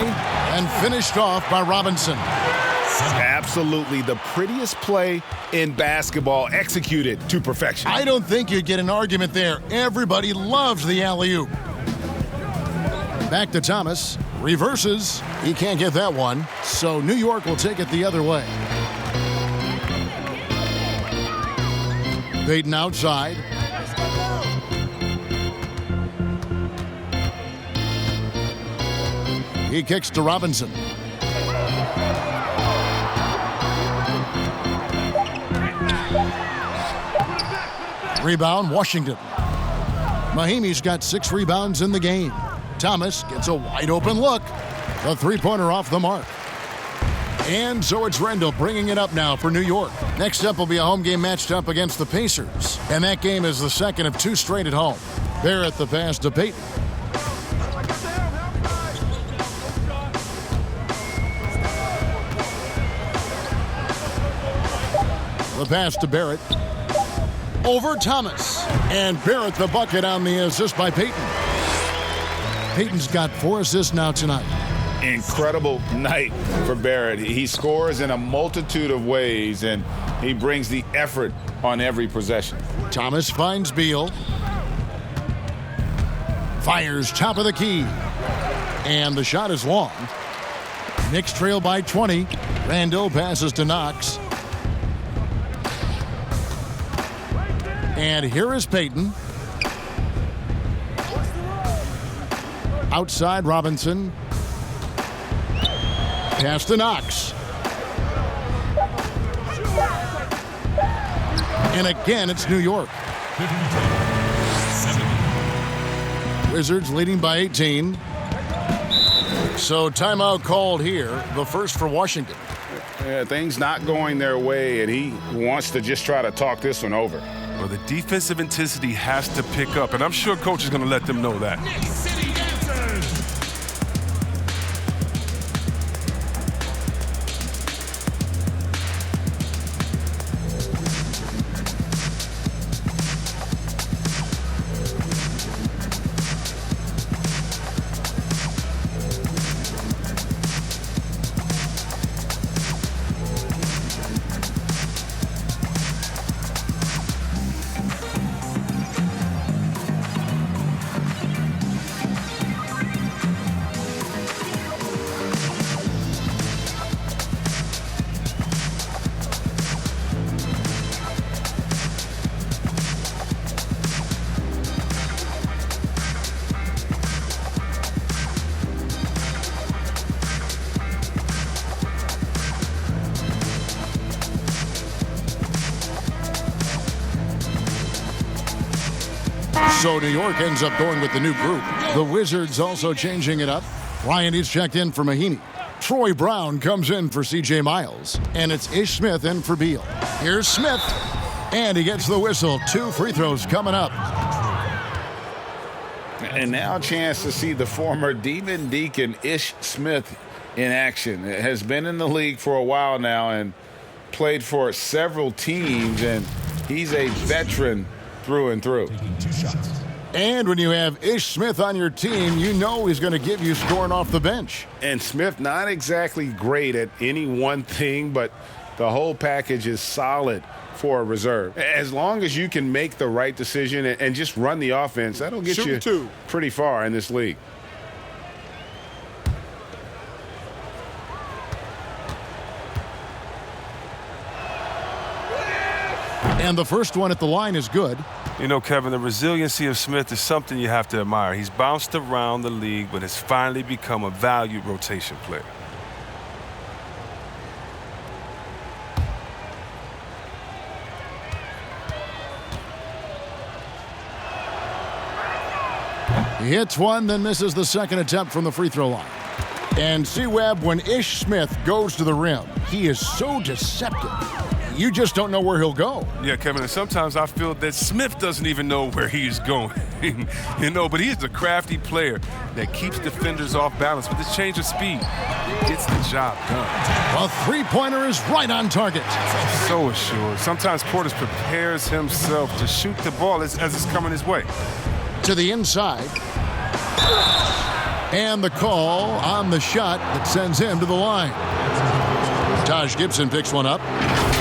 and finished off by Robinson. Absolutely the prettiest play in basketball, executed to perfection. I don't think you'd get an argument there. Everybody loves the alley-oop. Back to Thomas. Reverses. He can't get that one. So New York will take it the other way. Payton outside. He kicks to Robinson. Rebound, Washington. Mahimi's got 6 rebounds in the game. Thomas gets a wide open look. The three-pointer off the mark. And so it's Rendell bringing it up now for New York. Next up will be a home game matched up against the Pacers. And that game is the second of 2 straight at home. Barrett the pass to Payton. The pass to Barrett. Over Thomas. And Barrett the bucket on the assist by Payton. Payton's got 4 assists now tonight. Incredible night for Barrett. He scores in a multitude of ways, and he brings the effort on every possession. Thomas finds Beal. Fires top of the key. And the shot is long. Knicks trail by 20. Randall passes to Knox. And here is Payton. Outside Robinson. Pass to Knox. And again, it's New York. Wizards leading by 18. So timeout called here, the first for Washington. Yeah, things not going their way, and he wants to just try to talk this one over. Well, the defensive intensity has to pick up, and I'm sure coach is going to let them know that. So New York ends up going with the new group. The Wizards also changing it up. Ryan is checked in for Mahinmi. Troy Brown comes in for C.J. Miles. And it's Ish Smith in for Beal. Here's Smith. And he gets the whistle. 2 free throws coming up. And now a chance to see the former Demon Deacon Ish Smith in action. It has been in the league for a while now and played for several teams. And he's a veteran through and through. And when you have Ish Smith on your team, you know he's going to give you scoring off the bench. And Smith not exactly great at any one thing, but the whole package is solid for a reserve. As long as you can make the right decision and just run the offense, that'll get you pretty far in this league. And the first one at the line is good. You know, Kevin, the resiliency of Smith is something you have to admire. He's bounced around the league, but has finally become a valued rotation player. He hits one, then misses the second attempt from the free throw line. And C-Web, when Ish Smith goes to the rim, he is so deceptive. You just don't know where he'll go. Yeah, Kevin, and sometimes I feel that Smith doesn't even know where he's going. You know, but he's a crafty player that keeps defenders off balance. With this change of speed, gets the job done. A three-pointer is right on target. So assured. Sometimes Portis prepares himself to shoot the ball as it's coming his way. To the inside. And the call on the shot that sends him to the line. Taj Gibson picks one up.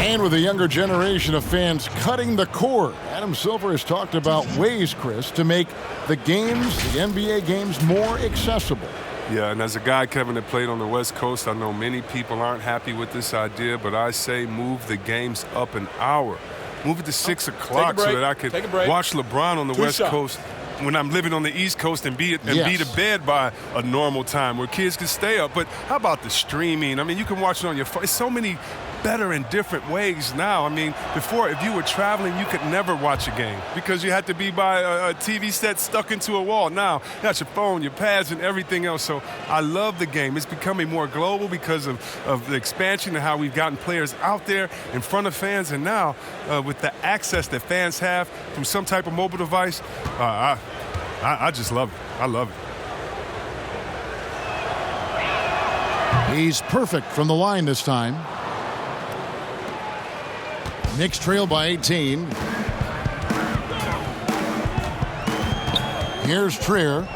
And with a younger generation of fans cutting the cord, Adam Silver has talked about ways, Chris, to make the games, the NBA games, more accessible. Yeah, and as a guy, Kevin, that played on the West Coast, I know many people aren't happy with this idea, but I say move the games up an hour. Move it to 6 o'clock so that I could watch LeBron on the West Coast when I'm living on the East Coast and be to bed by a normal time where kids can stay up. But how about the streaming? I mean, you can watch it on your phone. It's so many better in different ways now. I mean, before, if you were traveling, you could never watch a game because you had to be by a TV set stuck into a wall. Now, you got your phone, your pads, and everything else. So I love the game. It's becoming more global because of the expansion and how we've gotten players out there in front of fans. And now, with the access that fans have through some type of mobile device, I just love it. I love it. He's perfect from the line this time. Knicks trail by 18. Here's Trier.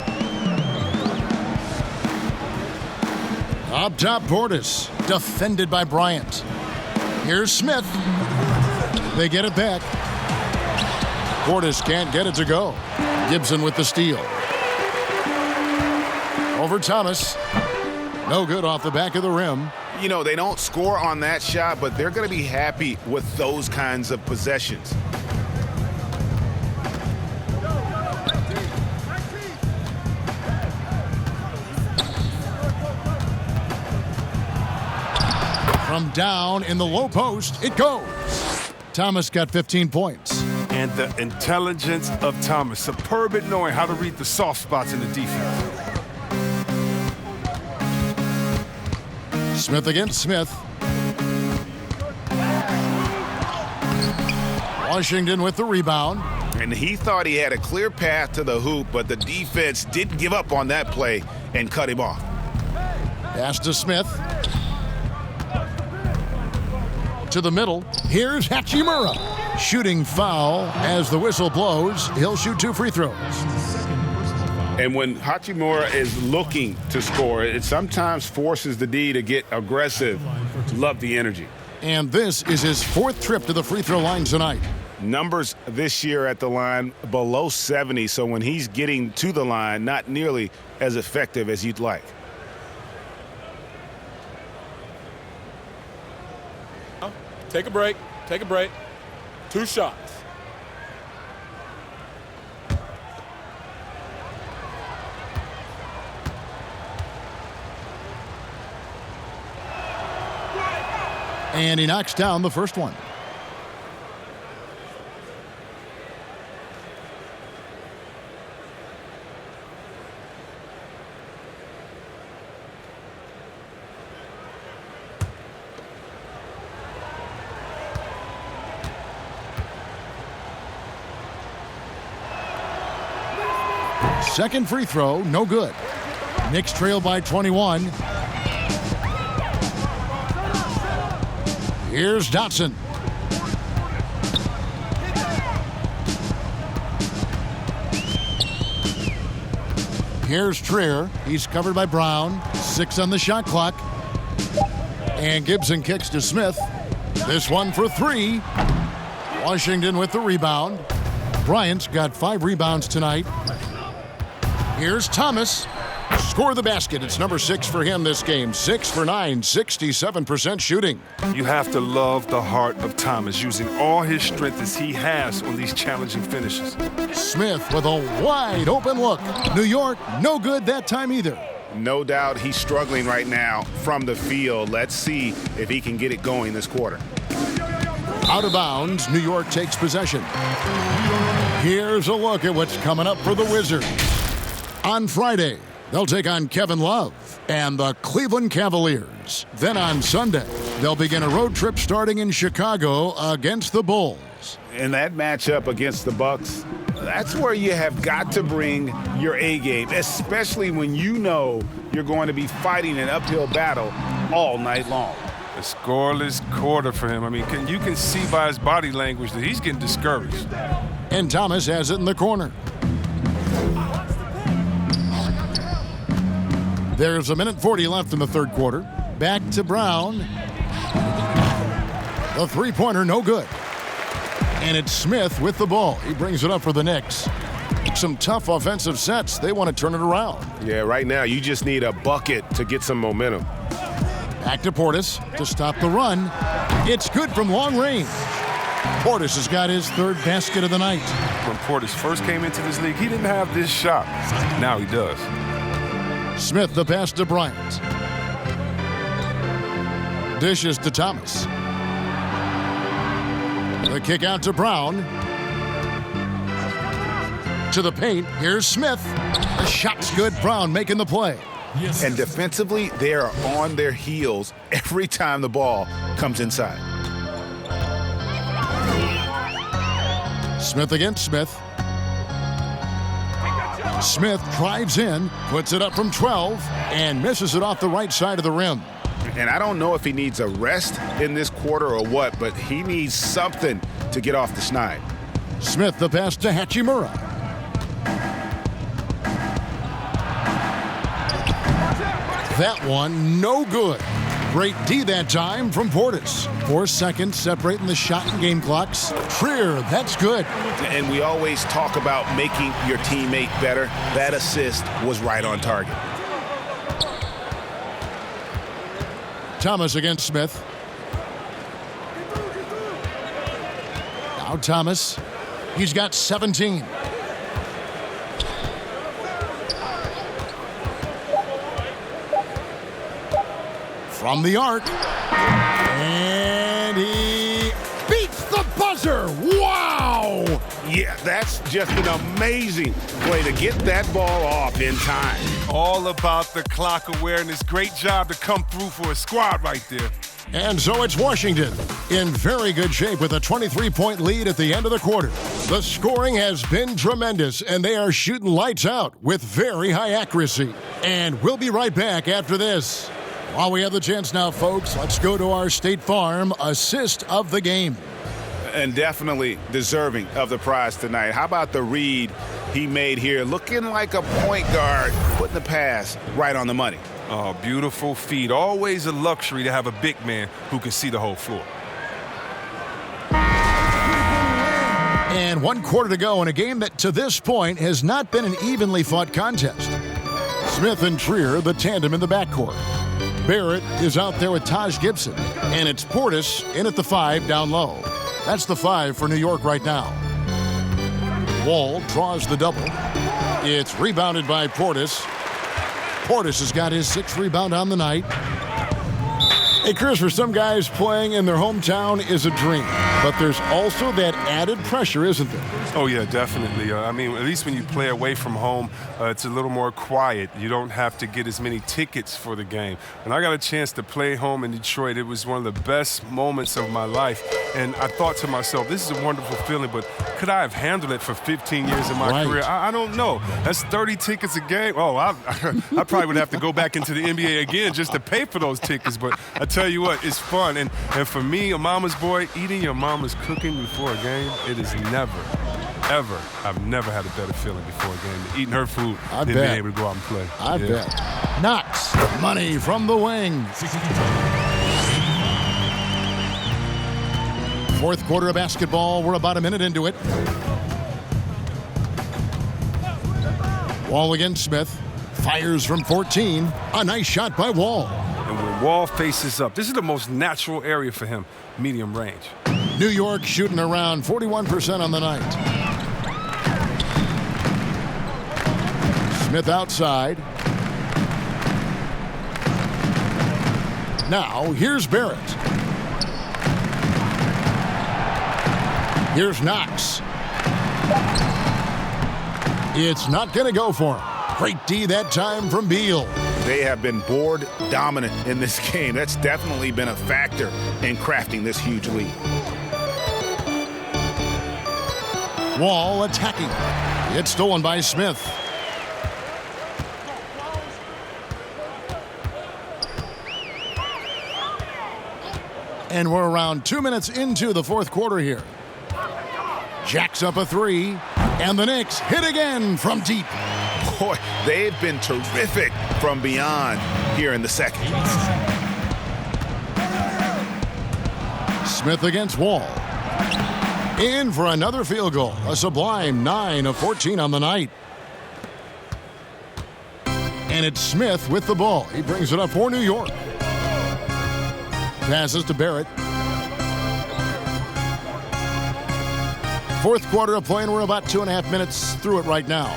Up top, Portis. Defended by Bryant. Here's Smith. They get it back. Portis can't get it to go. Gibson with the steal. Over Thomas. No good off the back of the rim. You know, they don't score on that shot, but they're going to be happy with those kinds of possessions. From down in the low post, it goes. Thomas got 15 points. And the intelligence of Thomas, superb at knowing how to read the soft spots in the defense. Smith against Smith. Washington with the rebound. And he thought he had a clear path to the hoop, but the defense didn't give up on that play and cut him off. Pass to Smith. To the middle. Here's Hachimura. Shooting foul as the whistle blows. He'll shoot 2 free throws. And when Hachimura is looking to score, it sometimes forces the D to get aggressive. Love the energy. And this is his 4th trip to the free throw line tonight. Numbers this year at the line below 70, so when he's getting to the line, not nearly as effective as you'd like. Take a break. Take a break. 2 shots. And he knocks down the first one. Second free throw, no good. Knicks trail by 21. Here's Dotson. Here's Trier. He's covered by Brown. 6 on the shot clock. And Gibson kicks to Smith. This one for 3. Washington with the rebound. Bryant's got 5 rebounds tonight. Here's Thomas. score the basket. It's number 6 for him this game. 6 for 9, 67% shooting. You have to love the heart of Thomas, using all his strength as he has on these challenging finishes. Smith with a wide open look. New York, no good that time either. No doubt he's struggling right now from the field. Let's see if he can get it going this quarter. Out of bounds, New York takes possession. Here's a look at what's coming up for the Wizards. On Friday, they'll take on Kevin Love and the Cleveland Cavaliers. Then on Sunday, they'll begin a road trip starting in Chicago against the Bulls. In that matchup against the Bucks, that's where you have got to bring your A game, especially when you know you're going to be fighting an uphill battle all night long. A scoreless quarter for him. I mean, you can see by his body language that he's getting discouraged. And Thomas has it in the corner. There's 1:40 left in the third quarter. Back to Brown. The three-pointer, no good. And it's Smith with the ball. He brings it up for the Knicks. Some tough offensive sets. They want to turn it around. Yeah, right now you just need a bucket to get some momentum. Back to Portis to stop the run. It's good from long range. Portis has got his third basket of the night. When Portis first came into this league, he didn't have this shot. Now he does. Smith the pass to Bryant. Dishes to Thomas. The kick out to Brown. To the paint. Here's Smith. The shot's good. Brown making the play. And defensively, they are on their heels every time the ball comes inside. Smith against Smith. Smith drives in, puts it up from 12, and misses it off the right side of the rim. And I don't know if he needs a rest in this quarter or what, but he needs something to get off the schneid. Smith the pass to Hachimura. That one, no good. Great D that time from Portis. 4 seconds separating the shot and game clocks. Trier, that's good. And we always talk about making your teammate better. That assist was right on target. Thomas against Smith. Now Thomas. He's got 17. From the arc. And he beats the buzzer. Wow! Yeah, that's just an amazing way to get that ball off in time. All about the clock awareness. Great job to come through for a squad right there. And so it's Washington in very good shape with a 23-point lead at the end of the quarter. The scoring has been tremendous, and they are shooting lights out with very high accuracy. And we'll be right back after this. While we have the chance now, folks, let's go to our State Farm assist of the game. And definitely deserving of the prize tonight. How about the read he made here? Looking like a point guard, putting the pass right on the money. Oh, beautiful feed. Always a luxury to have a big man who can see the whole floor. And 1 quarter to go in a game that to this point has not been an evenly fought contest. Smith and Trier, the tandem in the backcourt. Barrett is out there with Taj Gibson. And it's Portis in at the 5 down low. That's the 5 for New York right now. Wall draws the double. It's rebounded by Portis. Portis has got his 6th rebound on the night. Hey, Chris, for some guys, playing in their hometown is a dream. But there's also that added pressure, isn't there? Oh, yeah, definitely. I mean, at least when you play away from home, it's a little more quiet. You don't have to get as many tickets for the game. When I got a chance to play home in Detroit, it was one of the best moments of my life. And I thought to myself, this is a wonderful feeling, but could I have handled it for 15 years of my career? I don't know. That's 30 tickets a game. Oh, I probably would have to go back into the NBA again just to pay for those tickets. But I tell you what, it's fun. And for me, a mama's boy, eating your mama's cooking before a game, it is never, ever, I've never had a better feeling before a game than eating her food than being able to go out and play. I bet. Knox, money from the wing. Fourth quarter of basketball. We're about a minute into it. Wall against Smith. Fires from 14. A nice shot by Wall. And when Wall faces up, this is the most natural area for him, medium range. New York shooting around 41% on the night. Smith outside. Now, here's Barrett. Here's Knox. It's not going to go for him. Great D that time from Beal. They have been board dominant in this game. That's definitely been a factor in crafting this huge lead. Wall attacking. It's stolen by Smith. And we're around 2 minutes into the fourth quarter here. Jacks up a three, and the Knicks hit again from deep. Boy, they've been terrific from beyond here in the second. Smith against Wall. In for another field goal. A sublime 9 of 14 on the night. And it's Smith with the ball. He brings it up for New York. Passes to Barrett. Fourth quarter of play, and we're about 2.5 minutes through it right now.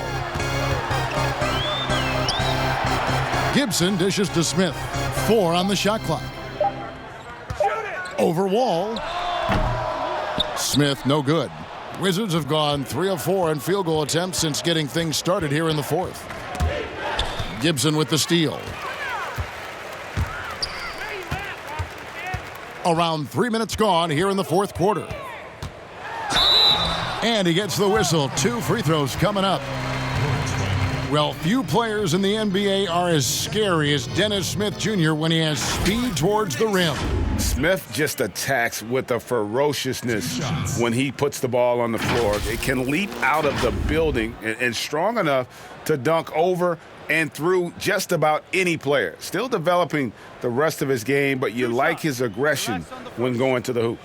Gibson dishes to Smith. 4 on the shot clock. Over Wall. Smith, no good. Wizards have gone 3 of 4 in field goal attempts since getting things started here in the fourth. Gibson with the steal. Around 3 minutes gone here in the fourth quarter. And he gets the whistle. 2 free throws coming up. Well, few players in the NBA are as scary as Dennis Smith Jr. when he has speed towards the rim. Smith just attacks with a ferociousness when he puts the ball on the floor. It can leap out of the building and strong enough to dunk over and through just about any player. Still developing the rest of his game, but you like his aggression when going to the hoop.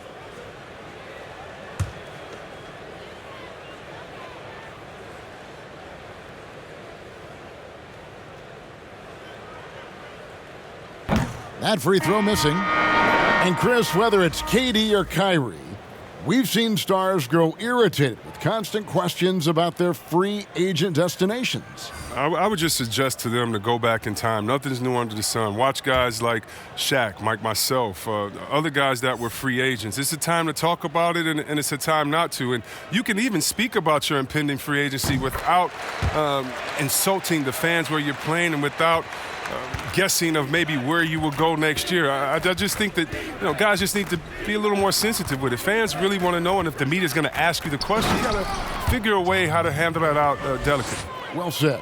That free throw missing. And Chris, whether it's KD or Kyrie, we've seen stars grow irritated with constant questions about their free agent destinations. I would just suggest to them to go back in time. Nothing's new under the sun. Watch guys like Shaq, myself, other guys that were free agents. It's a time to talk about it, and it's a time not to. And you can even speak about your impending free agency without insulting the fans where you're playing and without guessing of maybe where you will go next year. I just think that guys just need to be a little more sensitive with it. Fans really want to know, and if the media is going to ask you the question, you got to figure a way how to handle that out delicately. Well said.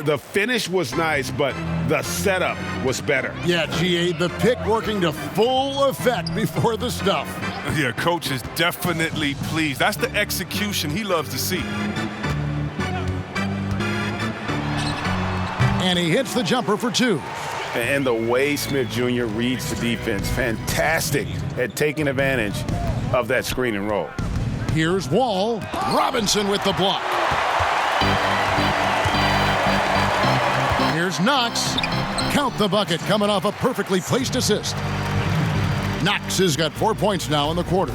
The finish was nice, but the setup was better. Yeah, GA, the pick working to full effect before the stuff. Yeah, coach is definitely pleased. That's the execution he loves to see. And he hits the jumper for 2. And the way Smith Jr. reads the defense, fantastic at taking advantage of that screen and roll. Here's Wall. Robinson with the block. Here's Knox. Count the bucket coming off a perfectly placed assist. Knox has got 4 points now in the quarter.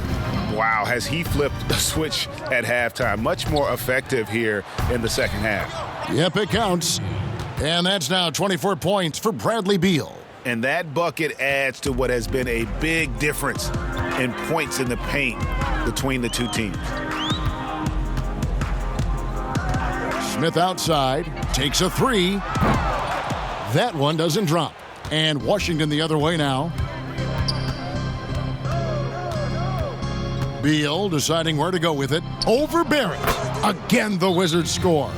Wow, has he flipped the switch at halftime. Much more effective here in the second half. Yep, it counts. And that's now 24 points for Bradley Beal. And that bucket adds to what has been a big difference in points in the paint between the two teams. Smith outside, takes a 3. That one doesn't drop. And Washington the other way now. Beal deciding where to go with it. Over Barrett. Again, the Wizards score.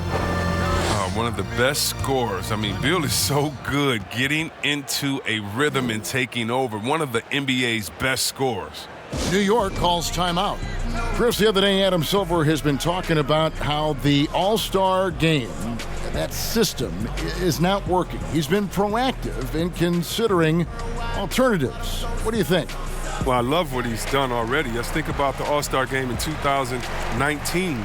One of the best scorers. I mean, Beal is so good getting into a rhythm and taking over. One of the NBA's best scorers. New York calls timeout. Chris, the other day, Adam Silver has been talking about how the All-Star game, that system, is not working. He's been proactive in considering alternatives. What do you think? Well, I love what he's done already. Let's think about the All-Star game in 2019.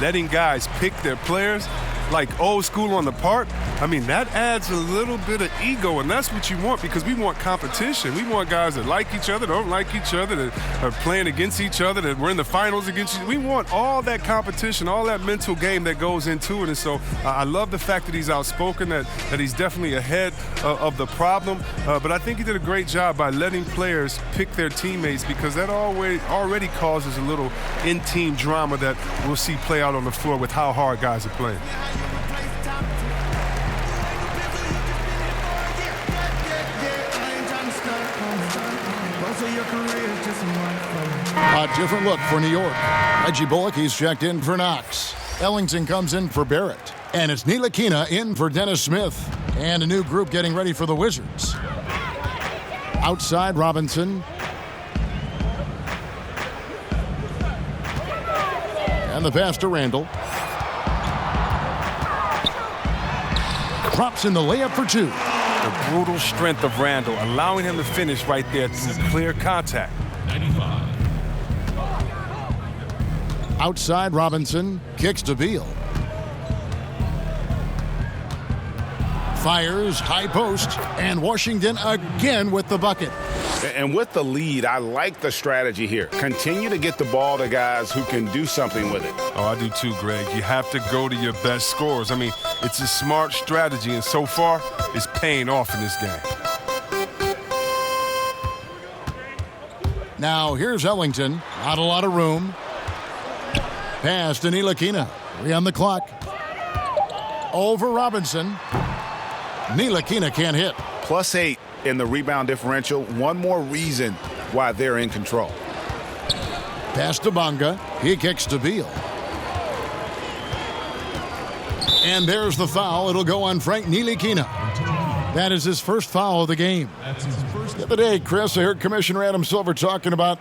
Letting guys pick their players. like old school on the part, I mean, that adds a little bit of ego, and that's what you want because we want competition. We want guys that like each other, don't like each other, that are playing against each other, that we're in the finals against each other. We want all that competition, all that mental game that goes into it. And so I love the fact that he's outspoken, that he's definitely ahead of the problem. But I think he did a great job by letting players pick their teammates because that already causes a little in-team drama that we'll see play out on the floor with how hard guys are playing. A different look for New York. Reggie Bullock, he's checked in for Knox. Ellington comes in for Barrett. And it's Ntilikina in for Dennis Smith. And a new group getting ready for the Wizards. Outside, Robinson. And the pass to Randall. Drops in the layup for two. The brutal strength of Randall, allowing him to finish right there through clear contact. 95. Outside, Robinson kicks to Beal. Fires, high post, and Washington again with the bucket. And with the lead, I like the strategy here. Continue to get the ball to guys who can do something with it. Oh, I do too, Greg. You have to go to your best scorers. I mean, it's a smart strategy, and so far, it's paying off in this game. Now, here's Ellington. Not a lot of room. Pass to Ntilikina. 3 on the clock. Over Robinson. Ntilikina can't hit. +8 in the rebound differential. One more reason why they're in control. Pass to Bonga. He kicks to Beal. And there's the foul. It'll go on Frank Ntilikina. That is his first foul of the game. The other day, Chris, I heard Commissioner Adam Silver talking about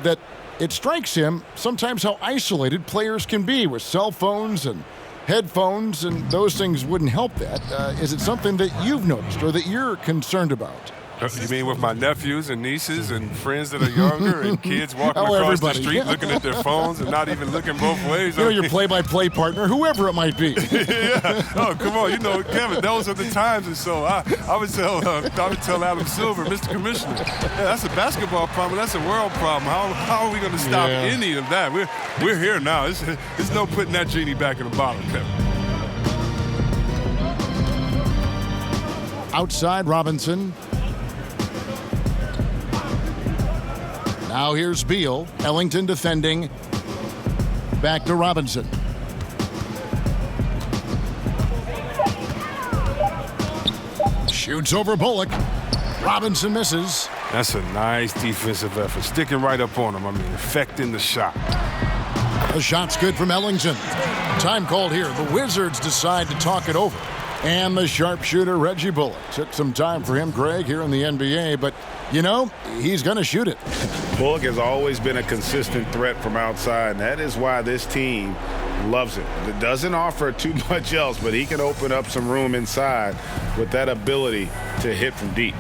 that it strikes him sometimes how isolated players can be with cell phones and headphones, and those things wouldn't help that. Is it something that you've noticed or that you're concerned about? You mean with my nephews and nieces and friends that are younger and kids walking across the street looking at their phones and not even looking both ways? You know, your play-by-play partner, whoever it might be. Yeah. Oh, come on. You know, Kevin, those are the times. And so I would tell Adam Silver, Mr. Commissioner, yeah, that's a basketball problem. That's a world problem. How are we going to stop any of that? We're here now. There's no putting that genie back in the bottle, Kevin. Outside, Robinson. Now here's Beal. Ellington defending. Back to Robinson. Shoots over Bullock. Robinson misses. That's a nice defensive effort. Sticking right up on him. I mean, affecting the shot. The shot's good from Ellington. Time called here. The Wizards decide to talk it over. And the sharpshooter, Reggie Bullock. Took some time for him, Greg, here in the NBA, but, you know, he's going to shoot it. Bullock has always been a consistent threat from outside, and that is why this team loves it. It doesn't offer too much else, but he can open up some room inside with that ability to hit from deep.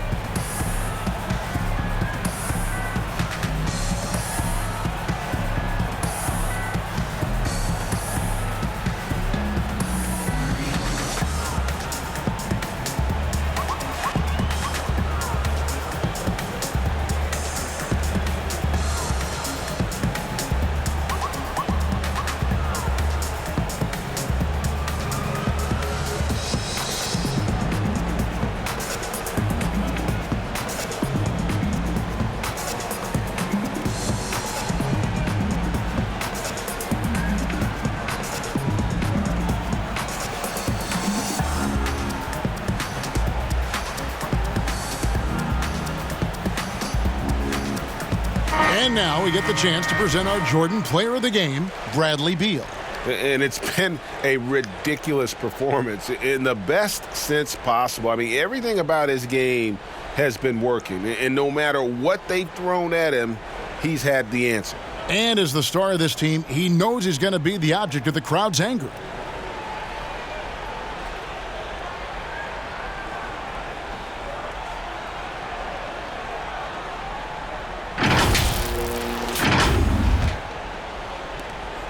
And now we get the chance to present our Jordan Player of the Game, Bradley Beal. And it's been a ridiculous performance in the best sense possible. I mean, everything about his game has been working. And no matter what they've thrown at him, he's had the answer. And as the star of this team, he knows he's going to be the object of the crowd's anger.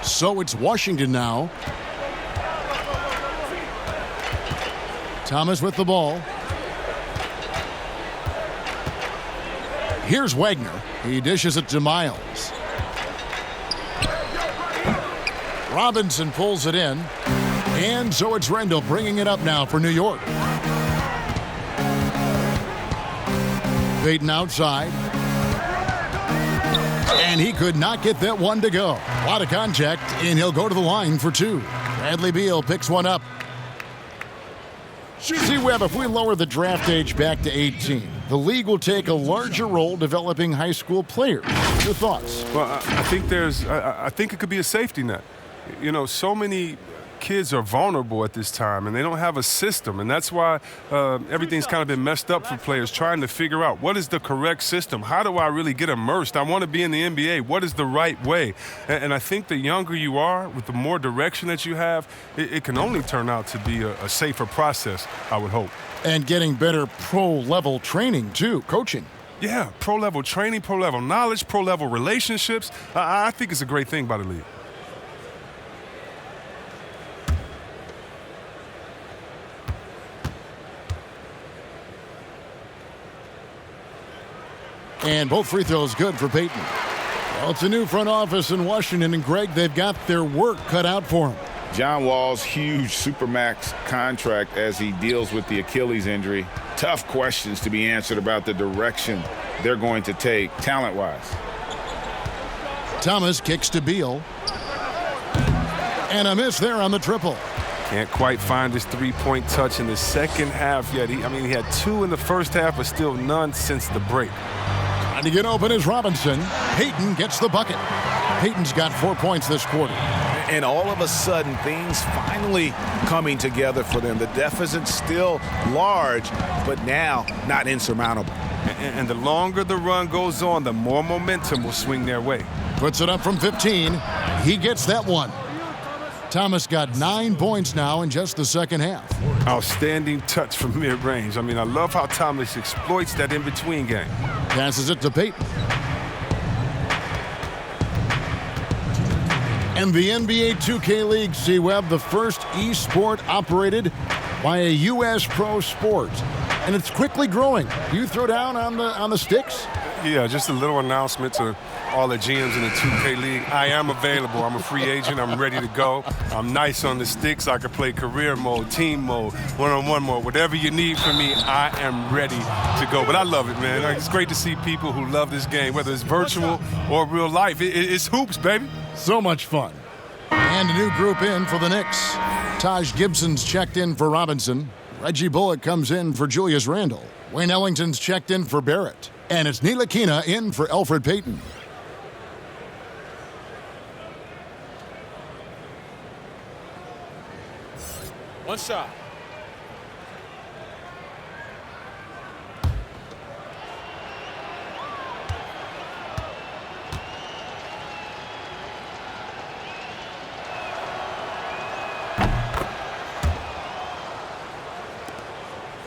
So it's Washington now. Thomas with the ball. Here's Wagner. He dishes it to Miles. Robinson pulls it in. And so it's Rendell bringing it up now for New York. Payton outside. And he could not get that one to go. A lot of contact, and he'll go to the line for two. Bradley Beal picks one up. See, Webb, if we lower the draft age back to 18, the league will take a larger role developing high school players. Your thoughts? Well, I think it could be a safety net. You know, so many kids are vulnerable at this time, and they don't have a system, and that's why everything's kind of been messed up for players trying to figure out what is the correct system. How do I really get immersed? I want to be in the NBA. What is the right way? And I think the younger you are, with the more direction that you have, it can only turn out to be a safer process, I would hope. And getting better pro-level training, too, coaching. Yeah, pro-level training, pro-level knowledge, pro-level relationships. I think it's a great thing by the league. And both free throws good for Payton. Well, it's a new front office in Washington, and Greg, they've got their work cut out for them. John Wall's huge Supermax contract as he deals with the Achilles injury. Tough questions to be answered about the direction they're going to take talent-wise. Thomas kicks to Beal. And a miss there on the triple. Can't quite find his three-point touch in the second half yet. He had two in the first half, but still none since the break. Trying to get open is Robinson. Payton gets the bucket. Payton's got 4 points this quarter. And all of a sudden, things finally coming together for them. The deficit's still large, but now not insurmountable. And the longer the run goes on, the more momentum will swing their way. Puts it up from 15. He gets that one. Thomas got 9 points now in just the second half. Outstanding touch from mid-range. I mean, I love how Thomas exploits that in-between game. Passes it to Payton. And the NBA 2K League, C-Web, the first e-sport operated by a U.S. pro sport. And it's quickly growing. You throw down on the sticks? Yeah, just a little announcement to all the GMs in the 2K League. I am available. I'm a free agent. I'm ready to go. I'm nice on the sticks. I can play career mode, team mode, one-on-one mode. Whatever you need from me, I am ready to go. But I love it, man. It's great to see people who love this game, whether it's virtual or real life. It's hoops, baby. So much fun. And a new group in for the Knicks. Taj Gibson's checked in for Robinson. Reggie Bullock comes in for Julius Randle. Wayne Ellington's checked in for Barrett. And it's Ntilikina in for Elfrid Payton. One shot.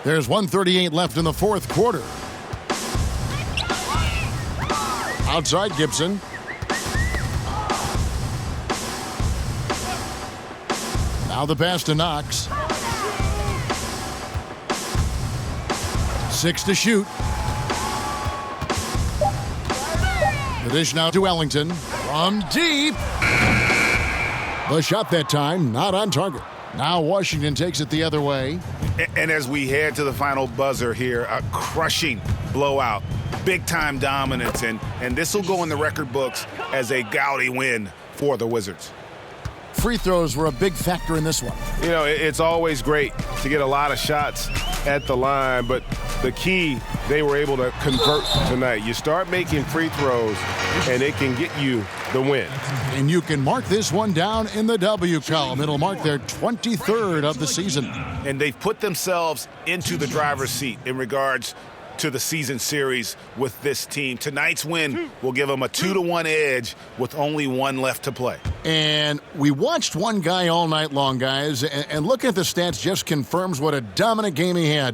There's 1:38 left in the fourth quarter. Outside Gibson. Now the pass to Knox. 6 to shoot. The dish now to Ellington. From deep. The shot that time, not on target. Now Washington takes it the other way. And as we head to the final buzzer here, a crushing blowout. Big-time dominance, and this will go in the record books as a gaudy win for the Wizards. Free throws were a big factor in this one. You know, it's always great to get a lot of shots at the line, but the key, they were able to convert tonight. You start making free throws, and it can get you the win. And you can mark this one down in the W column. It'll mark their 23rd of the season. And they've put themselves into the driver's seat in regards to the season series with this team. Tonight's win will give them a 2-1 edge with only one left to play. And we watched one guy all night long, guys, and looking at the stats just confirms what a dominant game he had.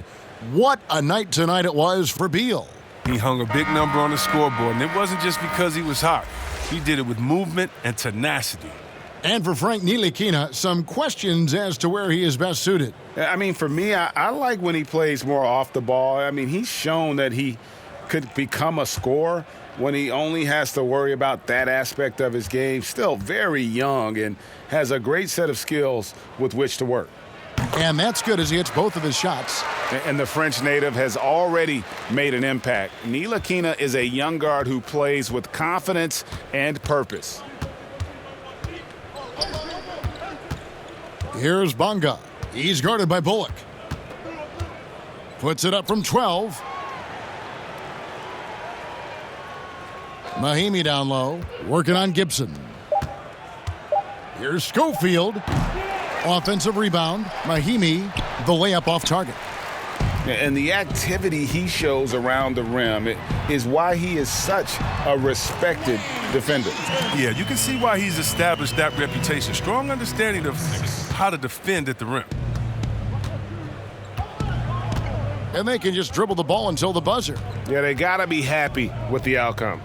What a night tonight it was for Beal. He hung a big number on the scoreboard, and it wasn't just because he was hot. He did it with movement and tenacity. And for Frank Ntilikina, some questions as to where he is best suited. I mean, for me, I like when he plays more off the ball. I mean, he's shown that he could become a scorer when he only has to worry about that aspect of his game. Still very young and has a great set of skills with which to work. And that's good as he hits both of his shots. And the French native has already made an impact. Ntilikina is a young guard who plays with confidence and purpose. Here's Bonga. He's guarded by Bullock. Puts it up from 12. Mahimi down low, working on Gibson. Here's Schofield. Offensive rebound. Mahimi, the layup off target. And the activity he shows around the rim is why he is such a respected defender. Yeah, you can see why he's established that reputation. Strong understanding of how to defend at the rim. And they can just dribble the ball until the buzzer. Yeah, they got to be happy with the outcome.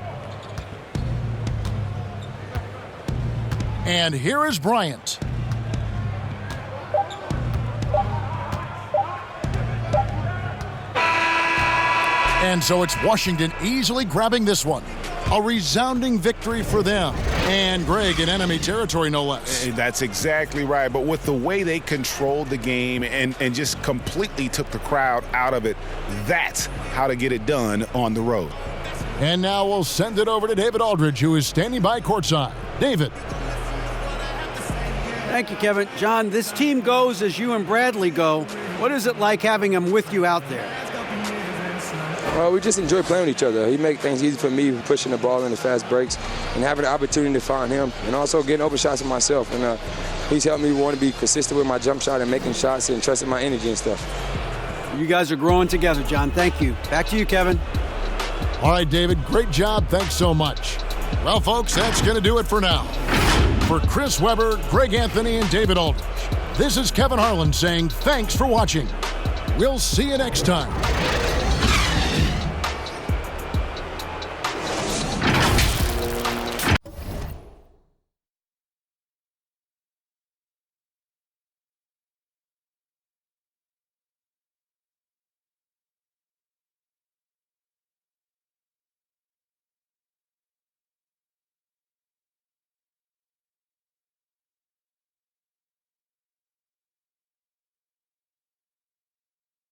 And here is Bryant. And so it's Washington easily grabbing this one. A resounding victory for them. And Greg in enemy territory, no less. That's exactly right. But with the way they controlled the game and just completely took the crowd out of it, that's how to get it done on the road. And now we'll send it over to David Aldridge, who is standing by courtside. David. Thank you, Kevin. John, this team goes as you and Bradley go. What is it like having him with you out there? Well, we just enjoy playing with each other. He makes things easy for me, pushing the ball in the fast breaks and having the opportunity to find him and also getting open shots for myself. And he's helped me want to be consistent with my jump shot and making shots and trusting my energy and stuff. You guys are growing together, John. Thank you. Back to you, Kevin. All right, David, great job. Thanks so much. Well, folks, that's going to do it for now. For Chris Webber, Greg Anthony, and David Aldridge, this is Kevin Harlan saying thanks for watching. We'll see you next time.